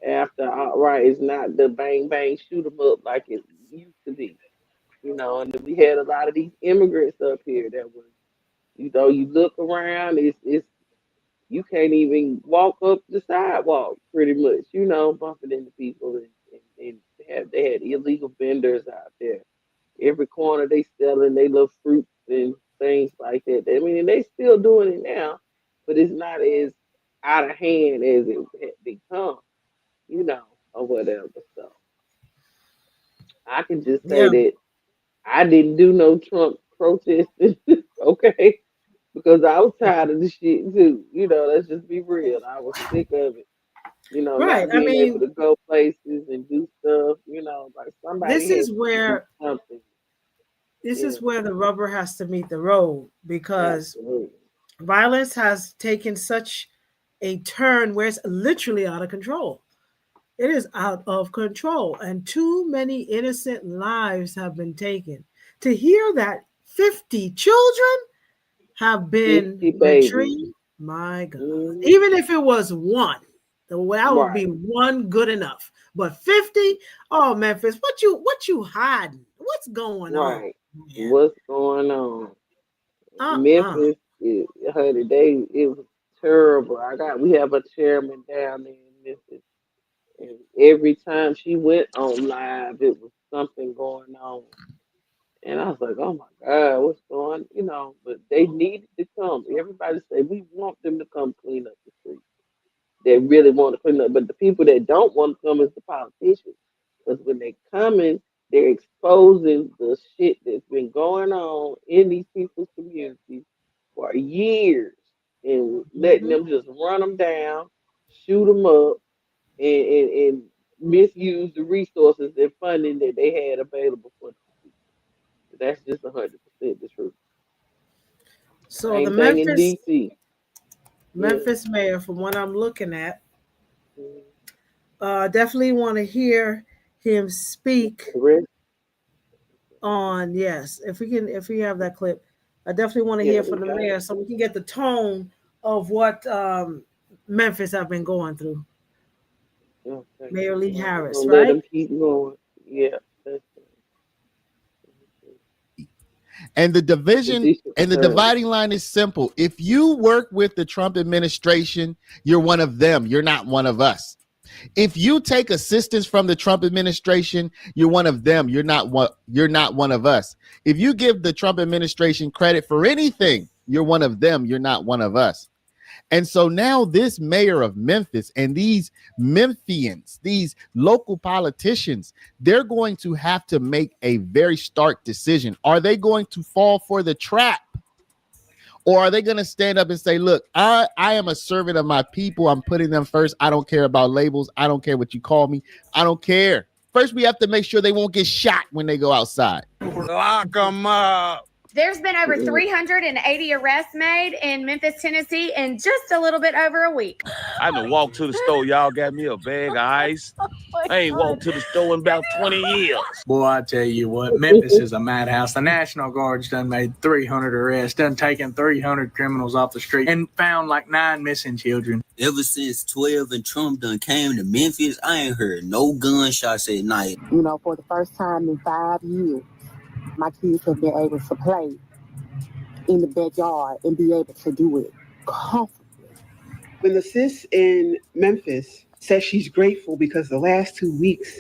After right, it's not the bang bang shoot 'em up like it used to be. And we had a lot of these immigrants up here that was, you look around, it's you can't even walk up the sidewalk pretty much, bumping into people and they had illegal vendors out there. Every corner they selling they little fruits and things like that. I mean, they still doing it now, but it's not as out of hand as it had become, or whatever. So I can just say that I didn't do no Trump protesting, okay? Because I was tired of the shit too. Let's just be real. I was sick of it. Right. Not being able to go places and do stuff, like somebody. This is where the rubber has to meet the road, because violence has taken such a turn where it's literally out of control. It is out of control, and too many innocent lives have been taken. To hear that 50 children have been retrieved, my God. Even if it was one, that would be one good enough. But 50, oh Memphis, what you hiding? What's going on? Man? What's going on? Memphis, honey, it was terrible. We have a chairman down there in Memphis, and every time she went on live, it was something going on. And I was like, oh my God, what's going on? But they needed to come. Everybody said, we want them to come clean up the streets. They really want to clean up. But the people that don't want to come is the politicians. Because when they coming, they're exposing the shit that's been going on in these people's communities for years and letting them just run them down, shoot them up, and misuse the resources and funding that they had available for them. That's just 100% the truth. So Same the thing in DC. Memphis mayor, from what I'm looking at, definitely want to hear him speak on, yes, if we have that clip, I definitely want to hear from the mayor so we can get the tone of what Memphis have been going through. Okay. Mayor Lee Harris, Let right? them keep going. Yeah. And the division and the dividing line is simple. If you work with the Trump administration, you're one of them. You're not one of us. If you take assistance from the Trump administration, you're one of them. You're not one of us. If you give the Trump administration credit for anything, you're one of them. You're not one of us. And so now this mayor of Memphis and these Memphians, these local politicians, they're going to have to make a very stark decision. Are they going to fall for the trap? Or are they going to stand up and say, look, I am a servant of my people. I'm putting them first. I don't care about labels. I don't care what you call me. I don't care. First, we have to make sure they won't get shot when they go outside. Lock them up. There's been over 380 arrests made in Memphis, Tennessee in just a little bit over a week. I done walked to the store. Y'all got me a bag of ice. I ain't walked to the store in about 20 years. Boy, I tell you what, Memphis is a madhouse. The National Guard's done made 300 arrests, done taken 300 criminals off the street, and found like 9 missing children. Ever since 12 and Trump done came to Memphis, I ain't heard no gunshots at night. You know, for the first time in 5 years, my kids have been able to play in the backyard and be able to do it comfortably. When the sis in Memphis says she's grateful because the last 2 weeks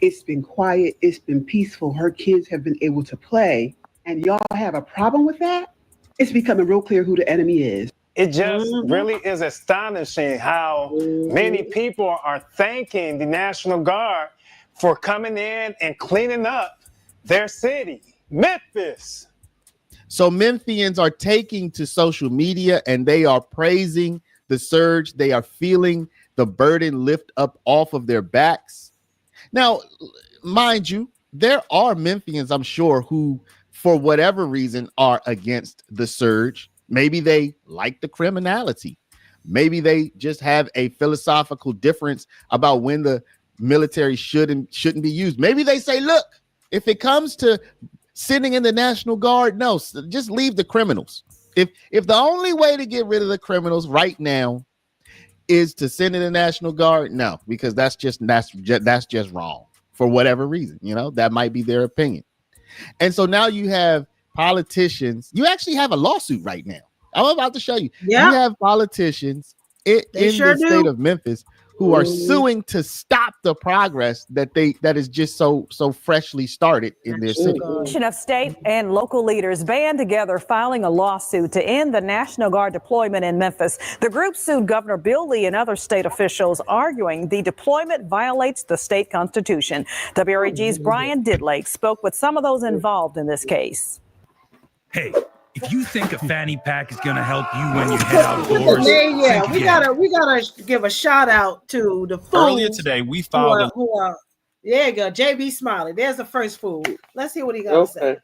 it's been quiet, it's been peaceful, her kids have been able to play, and y'all have a problem with that, it's becoming real clear who the enemy is. It just really is astonishing how many people are thanking the National Guard for coming in and cleaning up their city, Memphis. So Memphians are taking to social media and they are praising the surge. They are feeling the burden lift up off of their backs. Now, mind you, there are Memphians, I'm sure, who, for whatever reason, are against the surge. Maybe they like the criminality. Maybe they just have a philosophical difference about when the military should and shouldn't be used. Maybe they say, look, if it comes to sending in the National Guard, no, just leave the criminals. If the only way to get rid of the criminals right now is to send in the National Guard, no, because that's just wrong for whatever reason. You know, that might be their opinion. And so now you have politicians. You actually have a lawsuit right now. I'm about to show you. Yeah. You have politicians in the state of Memphis who are suing to stop the progress that is just so freshly started in their city. Of state and local leaders band together filing a lawsuit to end the National Guard deployment in Memphis. The group sued Governor Bill Lee and other state officials, arguing the deployment violates the state constitution. WREG's Brian Didlake spoke with some of those involved in this case. Hey, if you think a fanny pack is going to help you when you head outdoors, Yeah, we gotta give a shout out to the fools. Earlier today, we filed there you go, JB Smiley. There's the first fool. Let's hear what he got to say.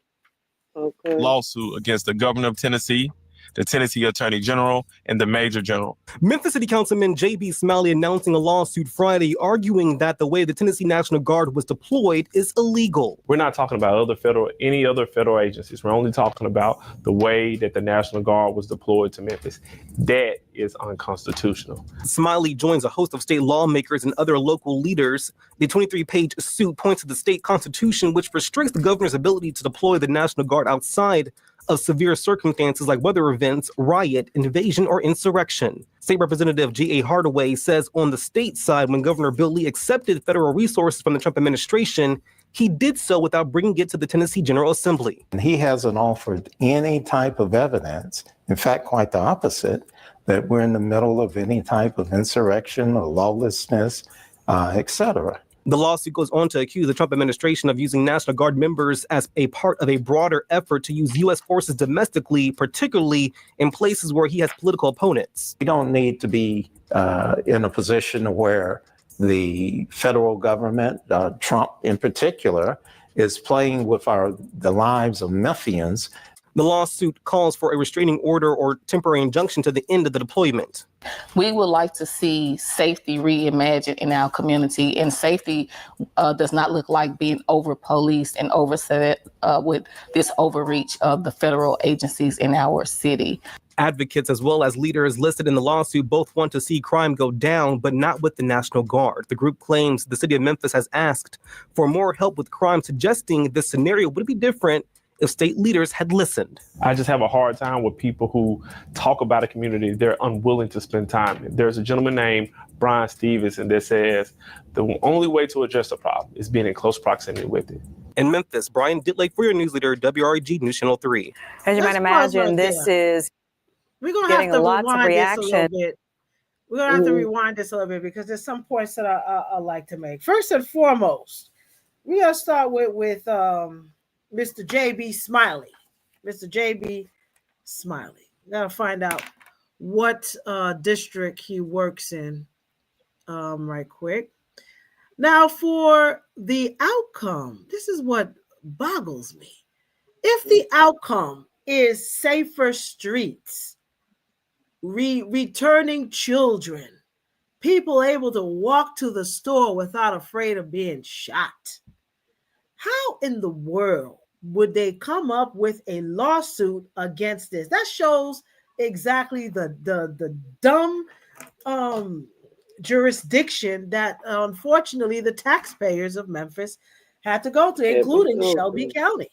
a lawsuit against the governor of Tennessee, the Tennessee Attorney General, and the Major General. Memphis City Councilman J.B. Smiley announcing a lawsuit Friday arguing that the way the Tennessee National Guard was deployed is illegal. We're not talking about any other federal agencies. We're only talking about the way that the National Guard was deployed to Memphis. That is unconstitutional. Smiley joins a host of state lawmakers and other local leaders. The 23-page suit points to the state constitution, which restricts the governor's ability to deploy the National Guard outside of severe circumstances like weather events, riot, invasion, or insurrection. State Representative G.A. Hardaway says on the state side, when Governor Bill Lee accepted federal resources from the Trump administration, he did so without bringing it to the Tennessee General Assembly. He hasn't offered any type of evidence, in fact, quite the opposite, that we're in the middle of any type of insurrection or lawlessness, etc. The lawsuit goes on to accuse the Trump administration of using National Guard members as a part of a broader effort to use U.S. forces domestically, particularly in places where he has political opponents. We don't need to be in a position where the federal government, Trump in particular, is playing with the lives of Memphians. The lawsuit calls for a restraining order or temporary injunction to the end of the deployment. We would like to see safety reimagined in our community, and safety does not look like being over-policed and overset with this overreach of the federal agencies in our city. Advocates as well as leaders listed in the lawsuit both want to see crime go down, but not with the National Guard. The group claims the city of Memphis has asked for more help with crime, suggesting this scenario would be different if state leaders had listened. I just have a hard time with people who talk about a community they're unwilling to spend time in. There's a gentleman named Brian Stevenson that says the only way to address the problem is being in close proximity with it. In Memphis, Brian Ditlake for your news leader, WREG News Channel 3. As you might imagine, this is We're gonna getting have to lots of rewind this a little reaction. bit. We're gonna have to rewind this a little bit because there's some points that I like to make. First and foremost, we're gonna start with Mr. JB Smiley. Mr. JB Smiley. Gotta find out what district he works in right quick. Now, for the outcome, this is what boggles me. If the outcome is safer streets, returning children, people able to walk to the store without afraid of being shot, how in the world would they come up with a lawsuit against this? That shows exactly the dumb jurisdiction that unfortunately the taxpayers of Memphis had to go to, including Shelby County.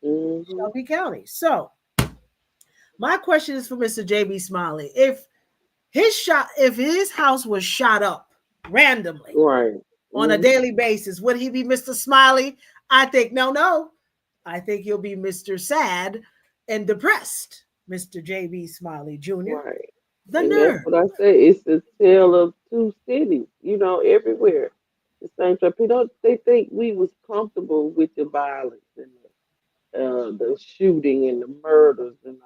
Shelby County. So my question is for Mr. JB Smiley. If his house was shot up randomly on a daily basis, would he be Mr. Smiley? I think no. I think he'll be Mr. Sad and depressed, Mr. JB Smiley Jr. Right. The and nerve. that's what I say. It's a tale of two cities, everywhere. The same time. They think we was comfortable with the violence and the shooting and the murders and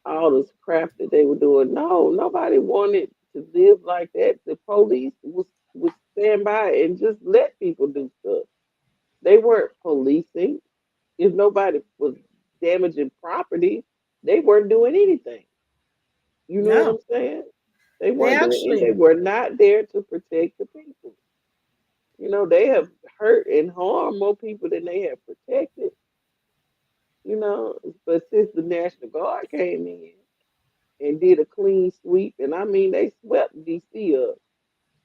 all this crap that they were doing. No, nobody wanted to live like that. The police would stand by and just let people do stuff. They weren't policing. If nobody was damaging property, they weren't doing anything. You know what I'm saying? They weren't they were not there to protect the people. They have hurt and harmed more people than they have protected. But since the National Guard came in and did a clean sweep, and I mean they swept DC up.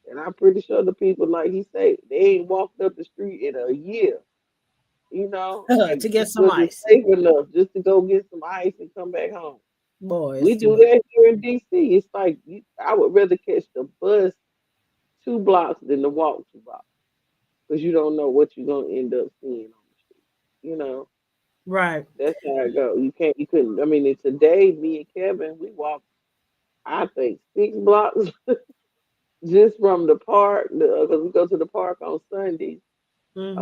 And I'm pretty sure the people, like he said, they ain't walked up the street in a year. To get some ice. Safe enough just to go get some ice and come back home. Boy, we do that here in DC. It's like I would rather catch the bus 2 blocks than to walk 2 blocks, because you don't know what you're gonna end up seeing on the street. Right. That's how it goes. You couldn't. I mean, today me and Kevin, we walked, I think 6 blocks just from the park, because we go to the park on Sundays. And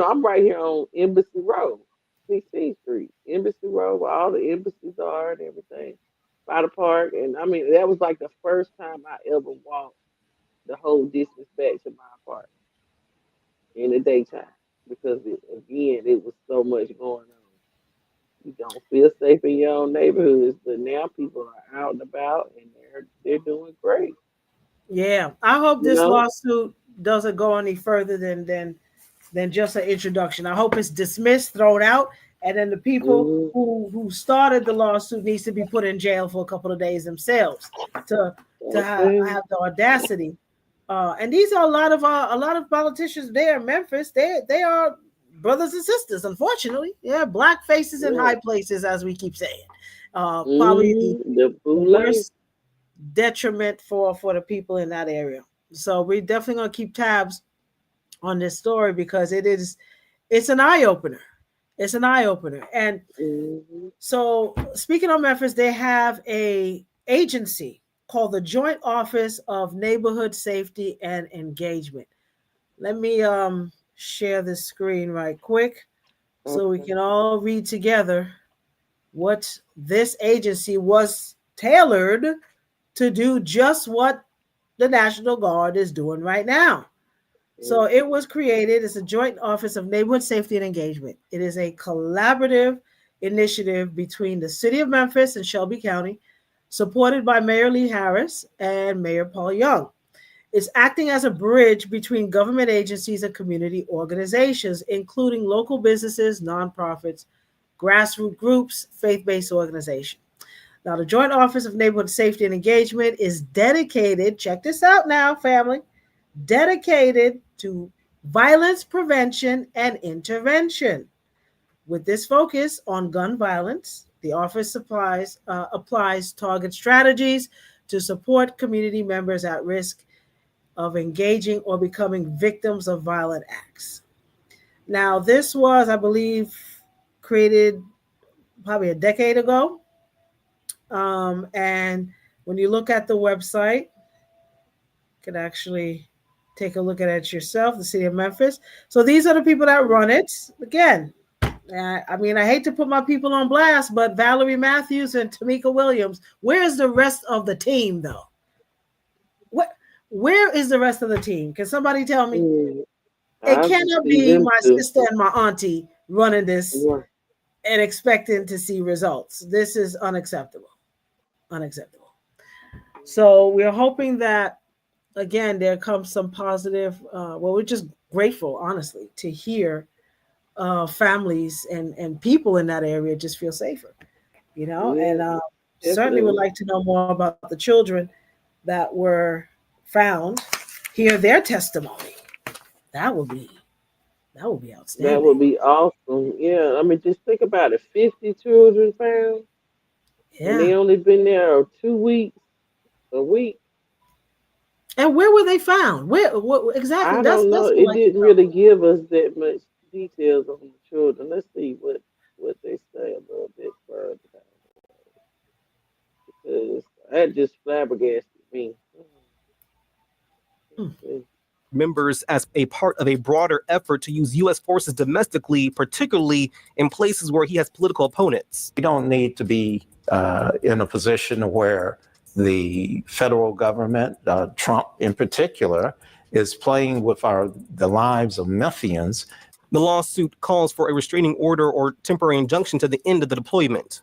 I'm right here on Embassy Road, 16th Street, Embassy Road, where all the embassies are and everything, by the park. And I mean, that was like the first time I ever walked the whole distance back to my apartment in the daytime, because it was so much going on. You don't feel safe in your own neighborhoods, but now people are out and about and they're doing great. Yeah, I hope this lawsuit doesn't go any further than just an introduction. I hope it's dismissed, thrown out, and then the people who started the lawsuit needs to be put in jail for a couple of days themselves to have the audacity. And these are a lot of politicians there in Memphis. They are brothers and sisters, unfortunately. Yeah, black faces in high places, as we keep saying. Probably the worst detriment for the people in that area. So we're definitely going to keep tabs on this story, because it's an eye-opener. It's an eye-opener. And so speaking of Memphis, they have a agency called the Joint Office of Neighborhood Safety and Engagement. Let me share the screen right quick so we can all read together what this agency was tailored to do, just what the National Guard is doing right now. So it was created as a joint office of neighborhood safety and engagement. It is a collaborative initiative between the city of Memphis and Shelby County, supported by Mayor Lee Harris and Mayor Paul Young. It's acting as a bridge between government agencies and community organizations, including local businesses, nonprofits, grassroots groups, faith-based organizations. Now, the Joint Office of Neighborhood Safety and Engagement is dedicated, check this out now, family, dedicated to violence prevention and intervention. With this focus on gun violence, the office applies target strategies to support community members at risk of engaging or becoming victims of violent acts. Now, this was, I believe, created probably a decade ago. And when you look at the website, you can actually take a look at it yourself, the city of Memphis. So these are the people that run it. Again, I mean, I hate to put my people on blast, but Valerie Matthews and Tamika Williams, where's the rest of the team, though? Where is the rest of the team? Can somebody tell me? It cannot be my sister and my auntie running this and expecting to see results. This is unacceptable. Unacceptable. So we're hoping that, again, there comes some positive, we're just grateful, honestly, to hear families and people in that area just feel safer, and certainly would like to know more about the children that were found, hear their testimony. That would be outstanding. That would be awesome. Yeah, I mean, just think about it. 50 children found. Yeah. And they only been there 2 weeks, a week. And where were they found? Where exactly? I don't know. It didn't really give us that much details on the children. Let's see what they say a little bit further. Because that just flabbergasted me. Members as a part of a broader effort to use U.S. forces domestically, particularly in places where he has political opponents. We don't need to be in a position where the federal government, Trump in particular, is playing with the lives of Memphians. The lawsuit calls for a restraining order or temporary injunction to the end of the deployment.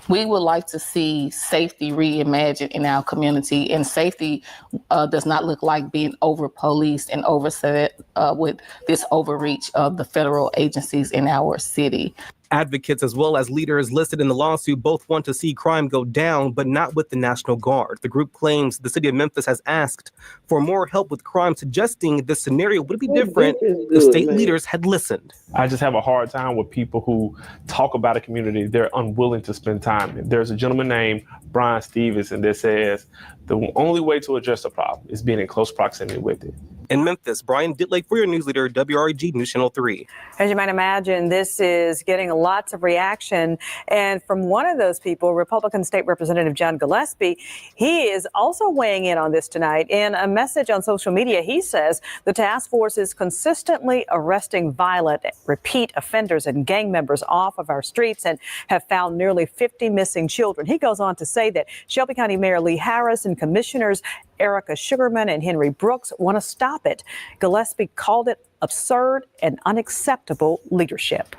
We would like to see safety reimagined in our community, and safety does not look like being over-policed and overset with this overreach of the federal agencies in our city. Advocates as well as leaders listed in the lawsuit both want to see crime go down, but not with the National Guard. The group claims the city of Memphis has asked for more help with crime, suggesting this scenario would be different if state leaders had listened. I just have a hard time with people who talk about a community they're unwilling to spend time in. There's a gentleman named Brian Stevenson that says the only way to address the problem is being in close proximity with it. In Memphis, Brian Ditlake for your news leader, WREG News Channel 3. As you might imagine, this is getting lots of reaction. And from one of those people, Republican State Representative John Gillespie, he is also weighing in on this tonight. In a message on social media, he says the task force is consistently arresting violent, repeat offenders and gang members off of our streets and have found nearly 50 missing children. He goes on to say that Shelby County Mayor Lee Harris and Commissioners Erica Sugarman and Henry Brooks want to stop it. Gillespie called it absurd and unacceptable leadership.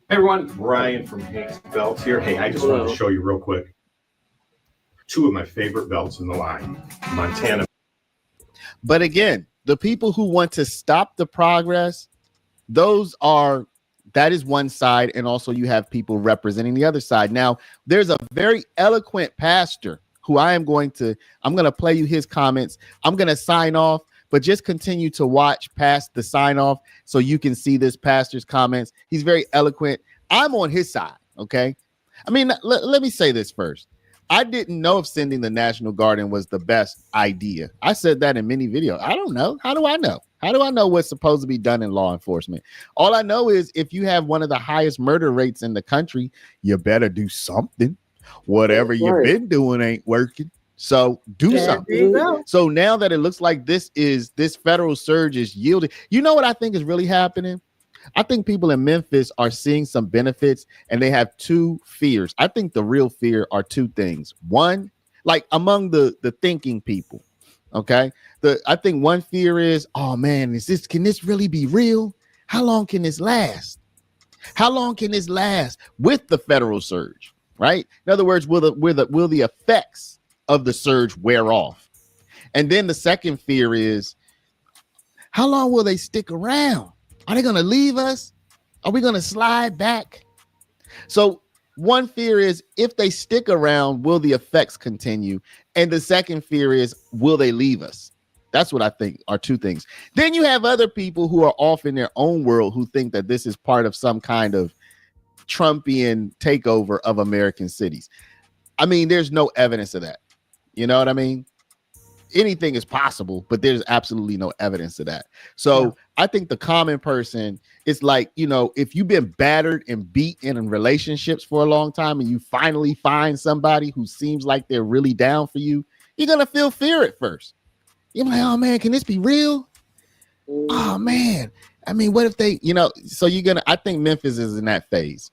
Hey everyone, Brian from Hanks Belts here. Hey, I just wanted to show you real quick 2 of my favorite belts in the line, Montana. But again, the people who want to stop the progress, that is one side, and also you have people representing the other side. Now, there's a very eloquent pastor who I'm going to play you his comments. I'm going to sign off, but just continue to watch past the sign off so you can see this pastor's comments. He's very eloquent. I'm on his side. Okay. I mean, let me say this first. I didn't know if sending the National Guard in was the best idea. I said that in many videos. I don't know. How do I know? How do I know what's supposed to be done in law enforcement? All I know is if you have one of the highest murder rates in the country, you better do something. Whatever you've been doing ain't working. So do something. So now that it looks like this federal surge is yielding, you know what I think is really happening? I think people in Memphis are seeing some benefits and they have 2 fears. I think the real fear are 2 things. One, like among the thinking people, Okay. I think one fear is, oh man, can this really be real? How long can this last? How long can this last with the federal surge? Right. In other words, will the effects of the surge wear off? And then the second fear is, how long will they stick around? Are they going to leave us? Are we going to slide back? So one fear is, if they stick around, will the effects continue? And the second fear is, will they leave us? That's what I think are two things. Then you have other people who are off in their own world who think that this is part of some kind of Trumpian takeover of American cities. I mean, there's no evidence of that. You know what I mean? Anything is possible, but there's absolutely no evidence of that. So I think the common person is like, if you've been battered and beat in relationships for a long time and you finally find somebody who seems like they're really down for you, you're going to feel fear at first. You're like, oh man, can this be real? Oh man. I mean, what if they, so I think Memphis is in that phase.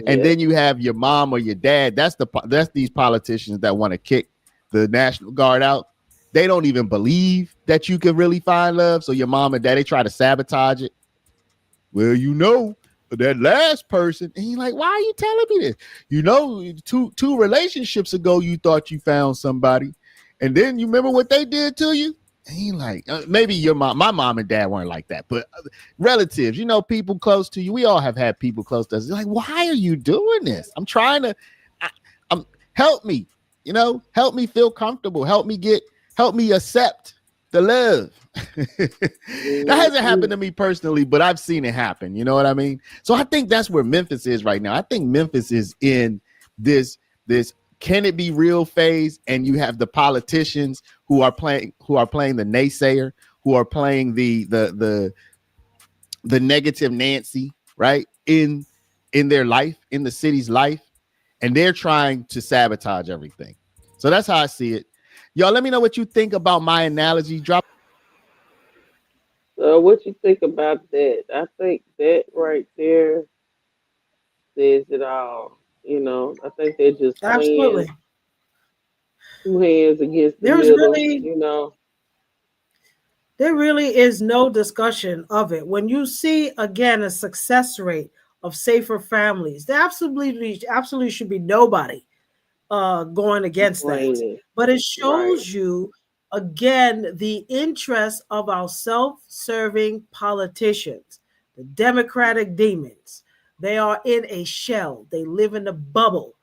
And then you have your mom or your dad. That's these politicians that want to kick the National Guard out. They don't even believe that you can really find love. So your mom and dad, they try to sabotage it. Well, that last person, and you're like, why are you telling me this? Two relationships ago, you thought you found somebody, and then you remember what they did to you. And you're like, maybe your mom, my mom and dad weren't like that, but relatives, people close to you. We all have had people close to us. They're like, why are you doing this? I'm trying to, help me, help me feel comfortable. Help me accept the love. That hasn't happened to me personally, but I've seen it happen. You know what I mean? So I think that's where Memphis is right now. I think Memphis is in this can it be real phase, and you have the politicians who are playing the naysayer, who are playing the negative Nancy, right? In their life, in the city's life, and they're trying to sabotage everything. So that's how I see it. Y'all, let me know what you think about my analogy. Drop. What you think about that? I think that right there says it all. I think they're just Absolutely. Two hands against the middle. There really is no discussion of it. When you see again a success rate of safer families, there absolutely should be nobody going against that. But it shows you again the interest of our self-serving politicians, the Democratic demons. They are in a shell. They live in a bubble.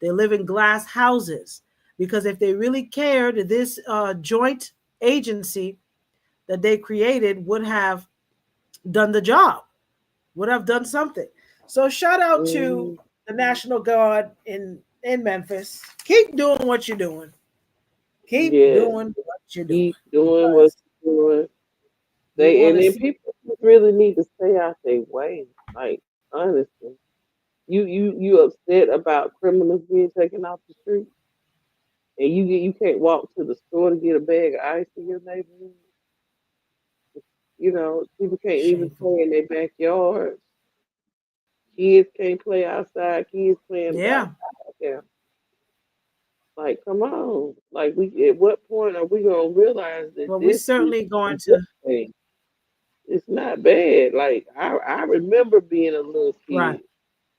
They live in glass houses, because if they really cared, this joint agency that they created would have done the job, would have done something. So shout out to the National Guard in Memphis. Keep doing what you're doing. Keep doing what you're doing. Keep doing what you're doing. And people really need to stay out their way. Like, honestly, you upset about criminals being taken off the street, and you can't walk to the store to get a bag of ice in your neighborhood. People can't even play in their backyards. Kids can't play outside. Kids playing outside. Yeah. Like, come on. Like, at what point are we gonna realize that? Well, we're certainly going to. It's not bad. Like, I remember being a little kid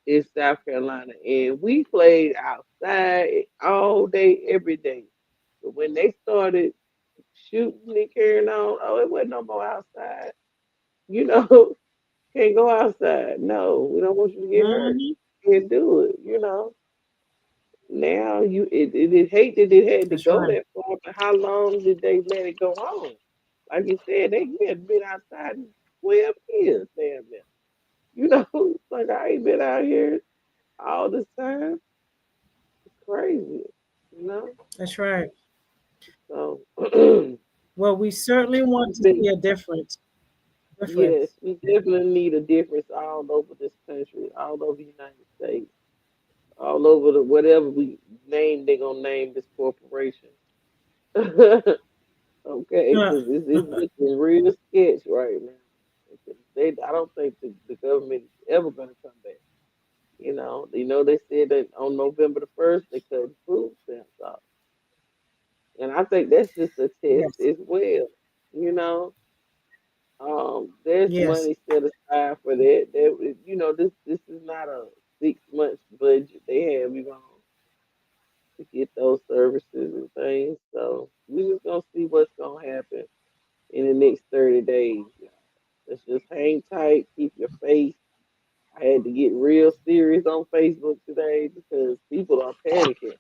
in South Carolina, and we played outside all day, every day. But when they started shooting and carrying on, it wasn't no more outside. Can't go outside. No, we don't want you to get hurt. Can't do it. Now it hate that it had to go that far, but how long did they let it go on? Like you said, they had been outside 12 years, damn it. It's like I ain't been out here all this time. It's crazy, That's right. So well, we certainly want to see a difference. Yes, we definitely need a difference all over this country, all over the United States, all over whatever we name, they're gonna name this corporation. Okay, because it's looking real sketch right now. I don't think the government is ever gonna come back. They said that on November the 1st they cut food stamps off, and I think that's just a test as well. You know, there's Yes. money set aside for that. This is not a 6 months budget they have you on to get those services and things. So we're just gonna see what's gonna happen in the next 30 days. Let's just hang tight, keep your faith. I had to get real serious on Facebook today because people are panicking.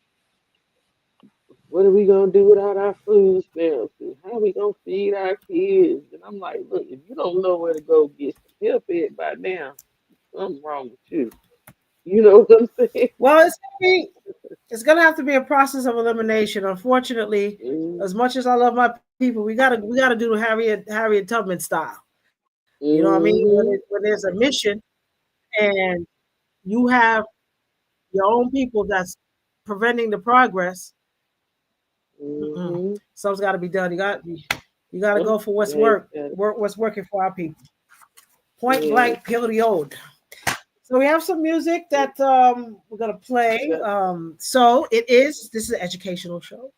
What are we gonna do without our food stamps? And how are we gonna feed our kids? And I'm like, look, if you don't know where to go get some help at by now, something's wrong with you. You know what I'm saying? Well, it's gonna have to be a process of elimination. Unfortunately, as much as I love my people, we gotta do the Harriet Tubman style. You know what I mean? When there's a mission and you have your own people that's preventing the progress, something's got to be done. You got to go for what's what's working for our people. Point blank, period. So we have some music that we're gonna play. So this is an educational show.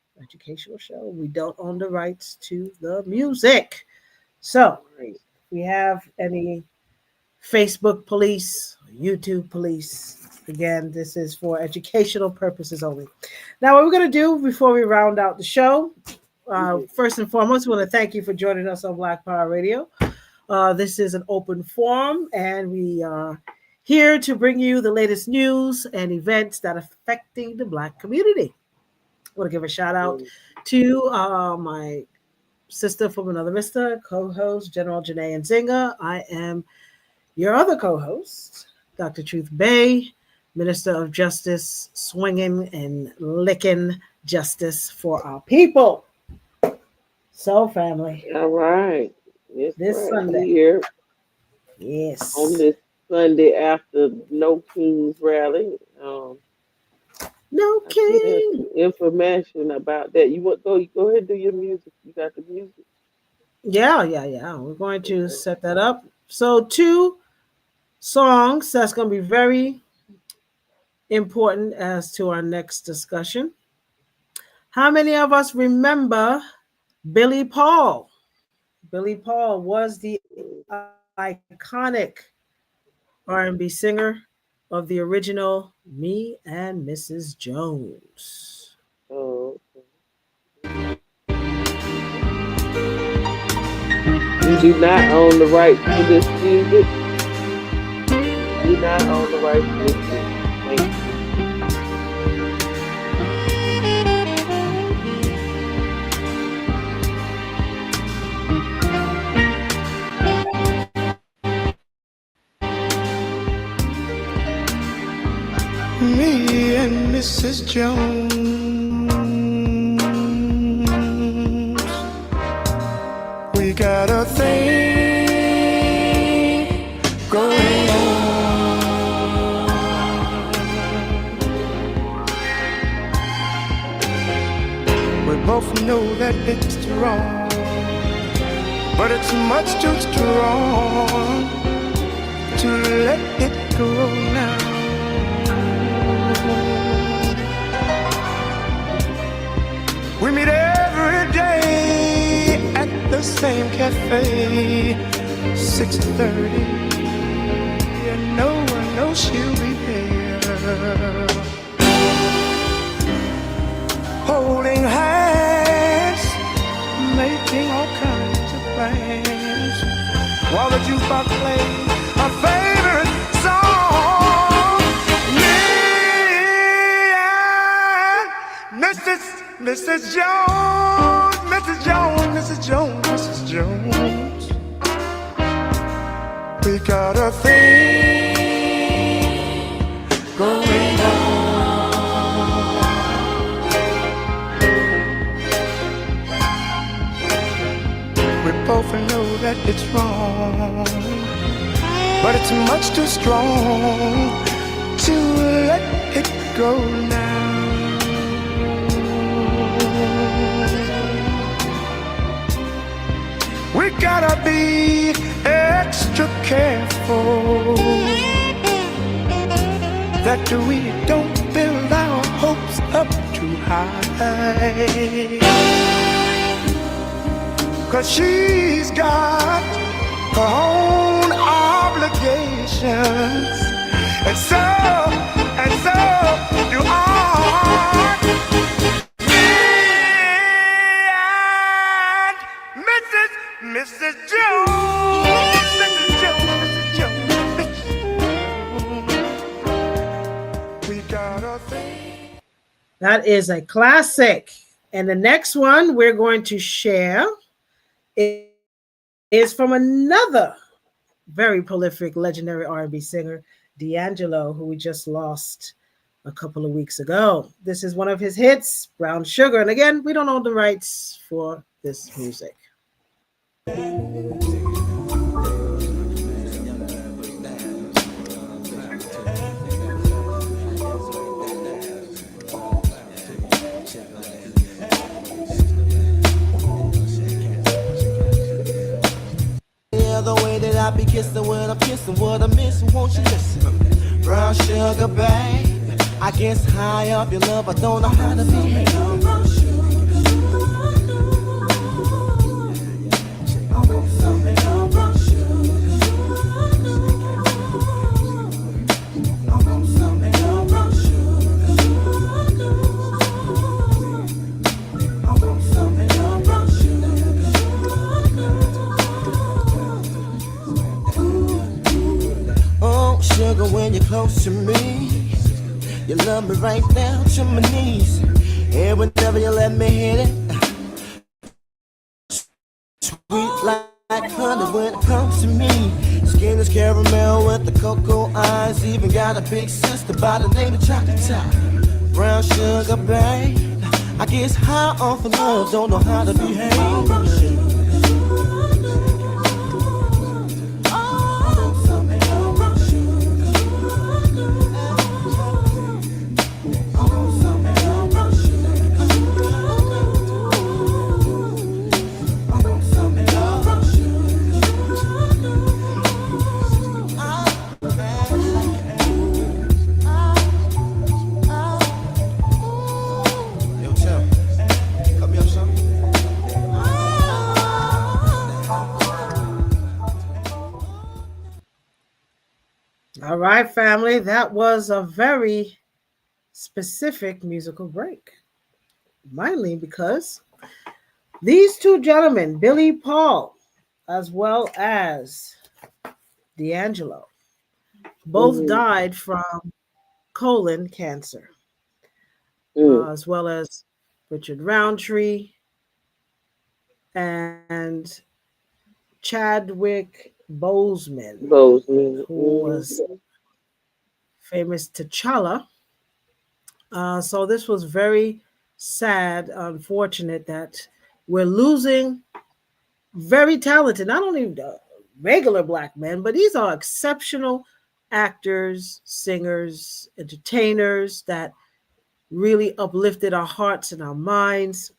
We don't own the rights to the music. So we have any Facebook police, YouTube police. Again, this is for educational purposes only. Now, what we're going to do before we round out the show, first and foremost, we want to thank you for joining us on Black Power Radio. This is an open forum, and we are here to bring you the latest news and events that are affecting the Black community. I want to give a shout out to my sister from another mister, co-host General Janae Nzinga. I am your other co-host, Dr. Truth Bay, Minister of Justice, swinging and licking justice for our people. So, family. All right. This Sunday. Here. Yes. On this Sunday after No Kings rally. No King. Information about that. You want go ahead and do your music. You got the music. Yeah. We're going to set that up. So 2 songs that's going to be very important as to our next discussion. How many of us remember Billy Paul? Billy Paul was the iconic R&B singer of the original Me and Mrs. Jones. Oh, okay. You do not own the right to this music. You do not own the right to this music. Thank you. Me and Mrs. Jones, we got a thing going on. We both know that it's wrong, but it's much too strong to let it go now. We meet every day at the same cafe, 6:30, and no one knows she'll be there. Holding hands, making all kinds of plans, while the jukebox plays our favorite song. Me and Mrs. Jones, Mrs. Jones, Mrs. Jones, Mrs. Jones, we got a thing going on. We both know that it's wrong, but it's much too strong to let it go now. We gotta be extra careful that we don't build our hopes up too high. 'cause she's got her own obligations. And so do I. Me and Mrs. Jones, Mrs. Jones, we got a thing. That is a classic. And the next one we're going to share is from another very prolific, legendary R&B singer, D'Angelo, who we just lost a couple of weeks ago. This is one of his hits, Brown Sugar. And again, we don't own the rights for this music. The way that I be kissing when I'm kissing what I miss, won't you listen? Brown sugar, babe, I guess high up your love, I don't know how to behave. Sugar, when you're close to me, you love me right down to my knees. And whenever you let me hit it, sweet like honey when it comes to me. Skin is caramel with the cocoa eyes. Even got a big sister by the name of Chocolate Top. Brown sugar, babe, I guess high off of love, don't know how to behave. All right, family, that was a very specific musical break. Mainly because these two gentlemen, Billy Paul, as well as D'Angelo, both died from colon cancer, as well as Richard Roundtree and Chadwick Boseman, who was famous T'Challa. So this was very sad, unfortunate that we're losing very talented, not only regular Black men, but these are exceptional actors, singers, entertainers that really uplifted our hearts and our minds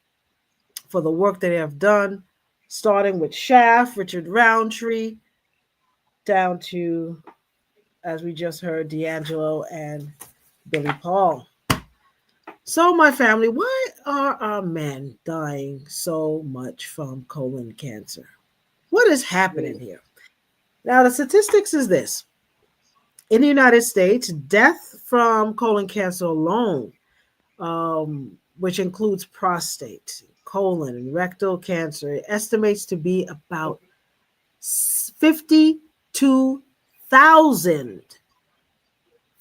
for the work that they have done, starting with Shaft, Richard Roundtree, down to, as we just heard, D'Angelo and Billy Paul. So, my family, why are our men dying so much from colon cancer? What is happening here? Now, the statistics is this. In the United States, death from colon cancer alone, which includes prostate, colon, and rectal cancer, estimates to be about 52,000.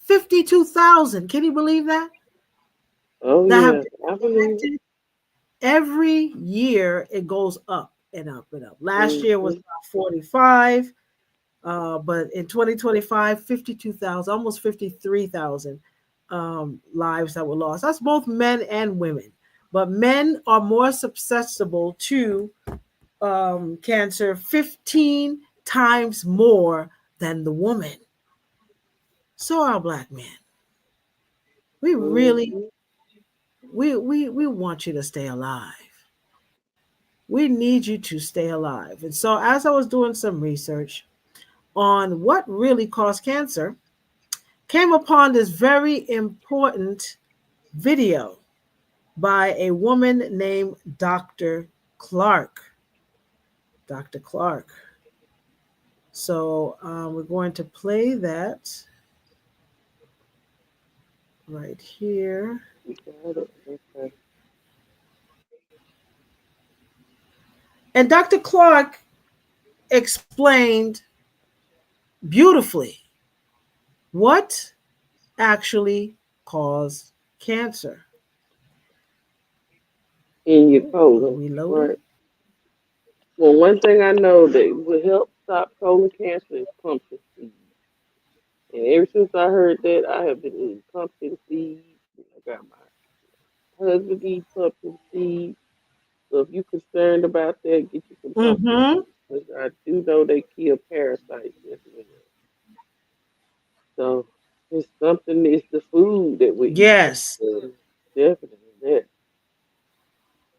52,000. Can you believe that? Oh, That yeah. have been detected. Every year it goes up and up and up. Last year was about 45, but in 2025, 52,000, almost 53,000 lives that were lost. That's both men and women. But men are more susceptible to cancer 15 times more than the woman. So are Black men. We really, we want you to stay alive. We need you to stay alive. And so as I was doing some research on what really caused cancer, came upon this very important video by a woman named Dr. Clark. Dr. Clark. So we're going to play that right here. Okay. And Dr. Clark explained beautifully what actually caused cancer. In your colon. Reloaded. Right. Well, one thing I know that would help stop colon cancer is pumpkin seeds. And ever since I heard that, I have been eating pumpkin seeds. I got my husband eat pumpkin seeds. So if you're concerned about that, get you some pumpkin Mm-hmm. seeds. 'Cause I do know they kill parasites as well. So it's something, it's the food that we eat. Yes. Definitely that.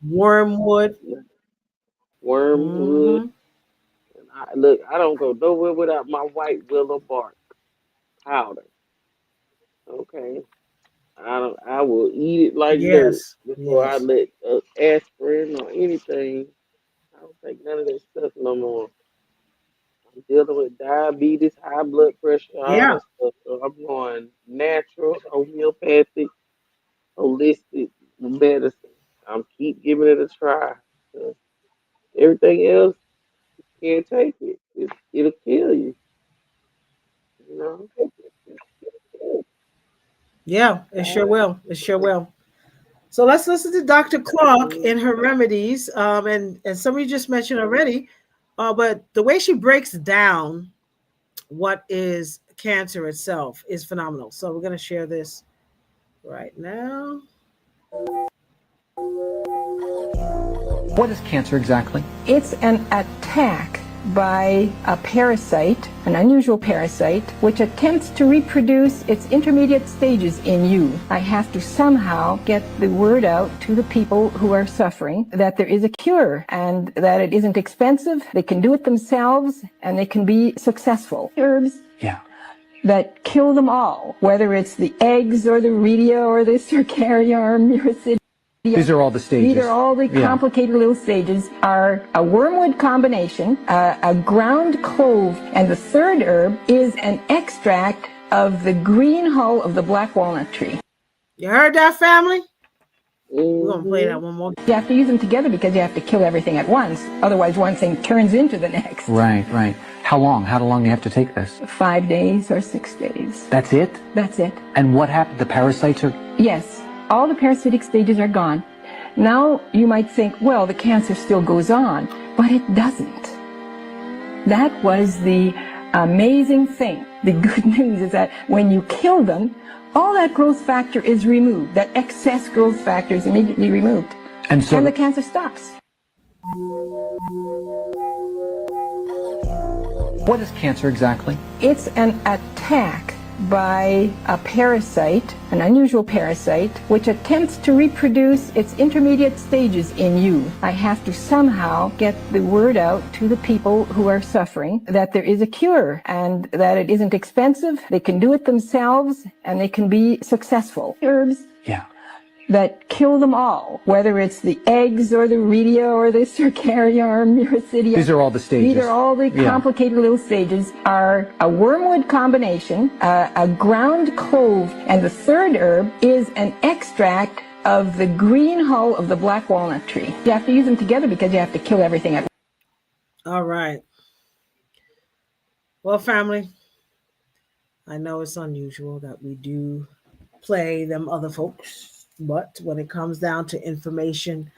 Wormwood. Wormwood. Mhm. And I don't go nowhere without my white willow bark powder. Okay. I will eat it like dirt Yes. before I Yes. let aspirin or anything. I don't take none of that stuff no more. I'm dealing with diabetes, high blood pressure, all Yeah. that stuff. So I'm going natural, homeopathic, holistic medicine. I'm keep giving it a try. So everything else, you can't take it. It'll kill you. You know. Yeah, it sure will. It sure will. So let's listen to Dr. Clark and her remedies. And somebody just mentioned already, but the way she breaks down what is cancer itself is phenomenal. So we're going to share this right now. What is cancer exactly? It's an attack by a parasite, an unusual parasite, which attempts to reproduce its intermediate stages in you. I have to somehow get the word out to the people who are suffering that there is a cure and that it isn't expensive. They can do it themselves and they can be successful. Herbs. Yeah. That kill them all, whether it's the eggs or the redia or the Cercaria or Myricidia. These are all the stages. These are all the complicated little stages. Are a wormwood combination, a ground clove, and the third herb is an extract of the green hull of the black walnut tree. You heard that, family? We're going to play that one more. You have to use them together because you have to kill everything at once. Otherwise, one thing turns into the next. Right. How long? How long do you have to take this? 5 days or 6 days. That's it? That's it. And what happened? The parasites are... Yes. All the parasitic stages are gone. Now you might think, well, the cancer still goes on, but it doesn't. That was the amazing thing. The good news is that when you kill them, all that growth factor is removed. That excess growth factor is immediately removed. And the cancer stops. What is cancer exactly? It's an attack by a parasite, an unusual parasite, which attempts to reproduce its intermediate stages in you. I have to somehow get the word out to the people who are suffering that there is a cure and that it isn't expensive. They can do it themselves and they can be successful. Herbs. Yeah. That kill them all, whether it's the eggs or the redia or the Cercaria or Myricidia. These are all the stages. These are all the complicated little stages. Are a wormwood combination, a ground clove, and the third herb is an extract of the green hull of the black walnut tree. You have to use them together because you have to kill everything at once. All right. Well, family, I know it's unusual that we do play them other folks. But when it comes down to information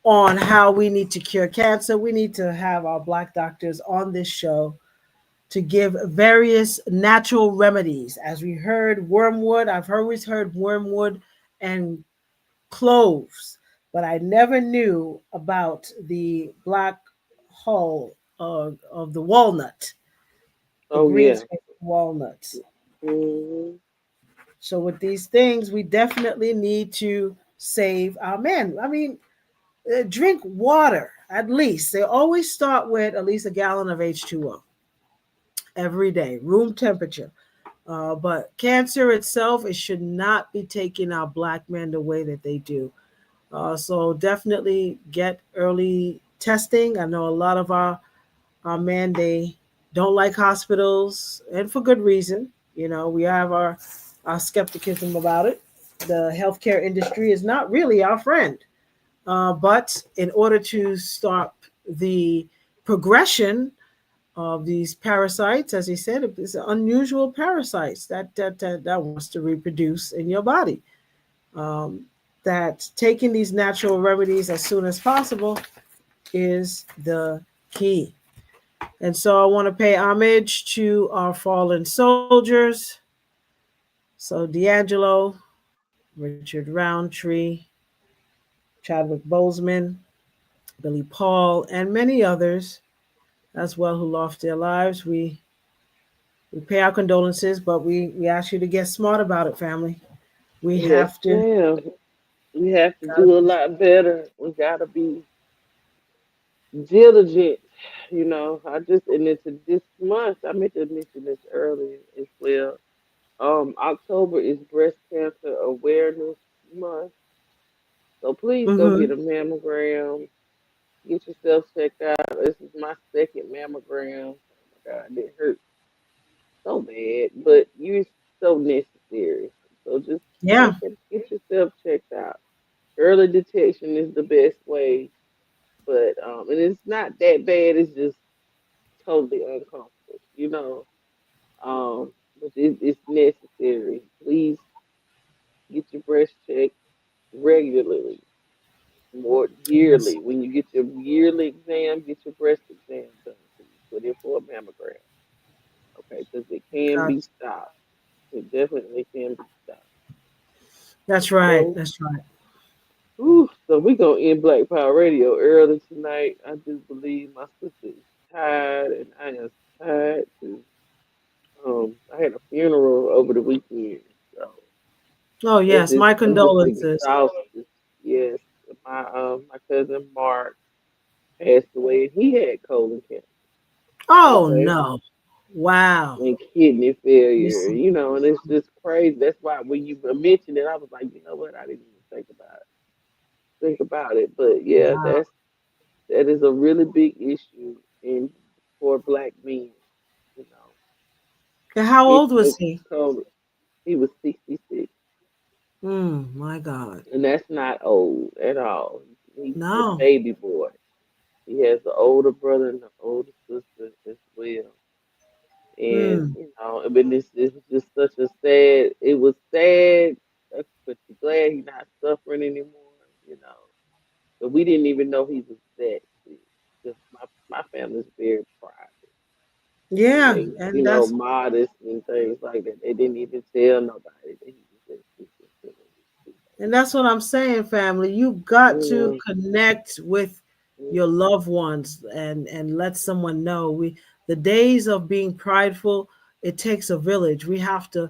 on how we need to cure cancer, we need to have our Black doctors on this show to give various natural remedies. As we heard wormwood, I've always heard wormwood and cloves, but I never knew about the black hull of the walnut. Oh, yeah. Walnut. Mm-hmm. So with these things, we definitely need to save our men. I mean, drink water, at least. They always start with at least a gallon of H2O every day, room temperature. But cancer itself, it should not be taking our Black men the way that they do. So definitely get early testing. I know a lot of our man, they don't like hospitals, and for good reason. You know, we have our skepticism about it. The healthcare industry is not really our friend. But in order to stop the progression of these parasites, as he said, it's unusual parasites that wants to reproduce in your body. That taking these natural remedies as soon as possible is the key. And so I want to pay homage to our fallen soldiers. So D'Angelo, Richard Roundtree, Chadwick Boseman, Billy Paul, and many others as well who lost their lives. We pay our condolences, but we ask you to get smart about it, family. We have to. Ma'am. We have to do a lot better. We gotta be diligent. You know, and into this month, I meant to mention this earlier as well. October is Breast Cancer Awareness Month. So please go get a mammogram. Get yourself checked out. This is my second mammogram. Oh my God, it hurts so bad, but you're so necessary. So just get yourself checked out. Early detection is the best way, but and it's not that bad. It's just totally uncomfortable, you know. But it's necessary. Please get your breast checked regularly, more yearly. When you get your yearly exam, get your breast exam done. So you put in for a mammogram, okay? Because it can be stopped. It definitely can be stopped. That's right. That's right. Ooh, so we're gonna end Black Power Radio early tonight. I do believe my sister is tired, and I am tired too. I had a funeral over the weekend, so. Oh yes, my condolences. Yes, my cousin Mark passed away, and he had colon cancer. Oh no! Wow. And kidney failure, you know, and it's just crazy. That's why when you mentioned it, I was like, you know what? I didn't even think about it. But yeah, that is a really big issue for Black men. You know. And how old was he? He was 66. My God. And that's not old at all. He's No. a baby boy. He has an older brother and an older sister as well. And you know, I mean, it's just such a sad. It was sad, but you're glad he's not suffering anymore. You know, but we didn't even know he was that sick. Just my family's very private. Yeah, and you know, modest and things like that. They didn't even tell nobody that he was that sick. And that's what I'm saying, family. You've got to connect with your loved ones and let someone know. The days of being prideful, it takes a village. We have to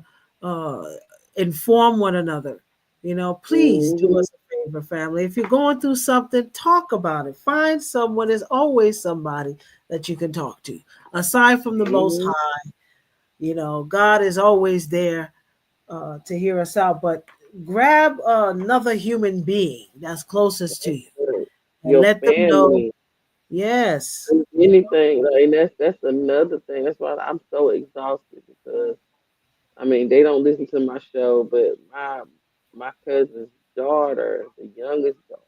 inform one another. You know, please do us a favor, family. If you're going through something, talk about it. Find someone. There's always somebody that you can talk to. Aside from the Most High, you know, God is always there to hear us out. But grab another human being that's closest to you and let them know. Yes. Anything, like that's another thing. That's why I'm so exhausted, because I mean, they don't listen to my show, but my cousin's daughter, the youngest daughter,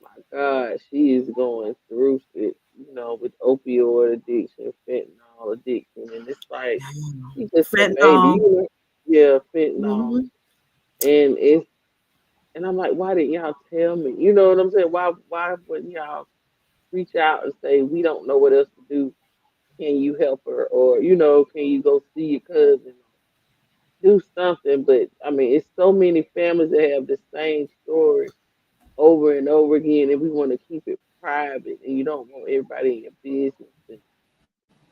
my God, she is going through it, you know, with opioid addiction, fentanyl addiction, and it's like she's just a baby, you know? Yeah, fentanyl. And I'm like, why didn't y'all tell me? You know what I'm saying? Why wouldn't y'all reach out and say, we don't know what else to do? Can you help her? Or, you know, can you go see your cousin? Do something. But I mean, it's so many families that have the same story over and over again, and we want to keep it private, and you don't want everybody in your business. And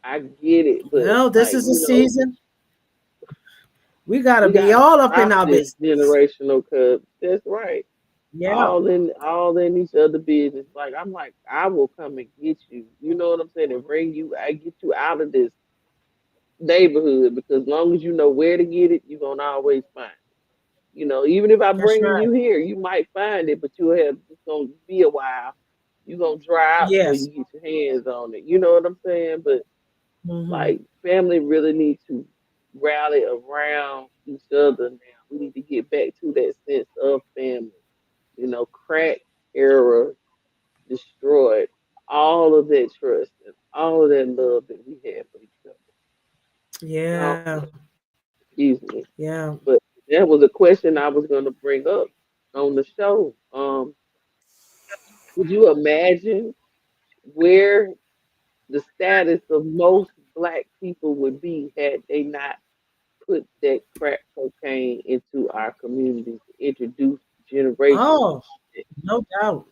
I get it, but no, this is a season. We gotta be all up in our business. Generational, cuz that's right. Yeah. All in each other business. Like I'm like, I will come and get you. You know what I'm saying? And I get you out of this neighborhood, because as long as you know where to get it, you're gonna always find it. You know, even if I bring you here, you might find it, but it's gonna be a while. You're gonna drive before you get your hands on it. You know what I'm saying? But like family really need to rally around each other now. We need to get back to that sense of family. You know, crack era destroyed all of that trust and all of that love that we had for each other. Yeah. Excuse me. Yeah. But that was a question I was going to bring up on the show. Could you imagine where the status of most Black people would be had they not put that crack cocaine into our communities, introduce generations? Oh, no doubt.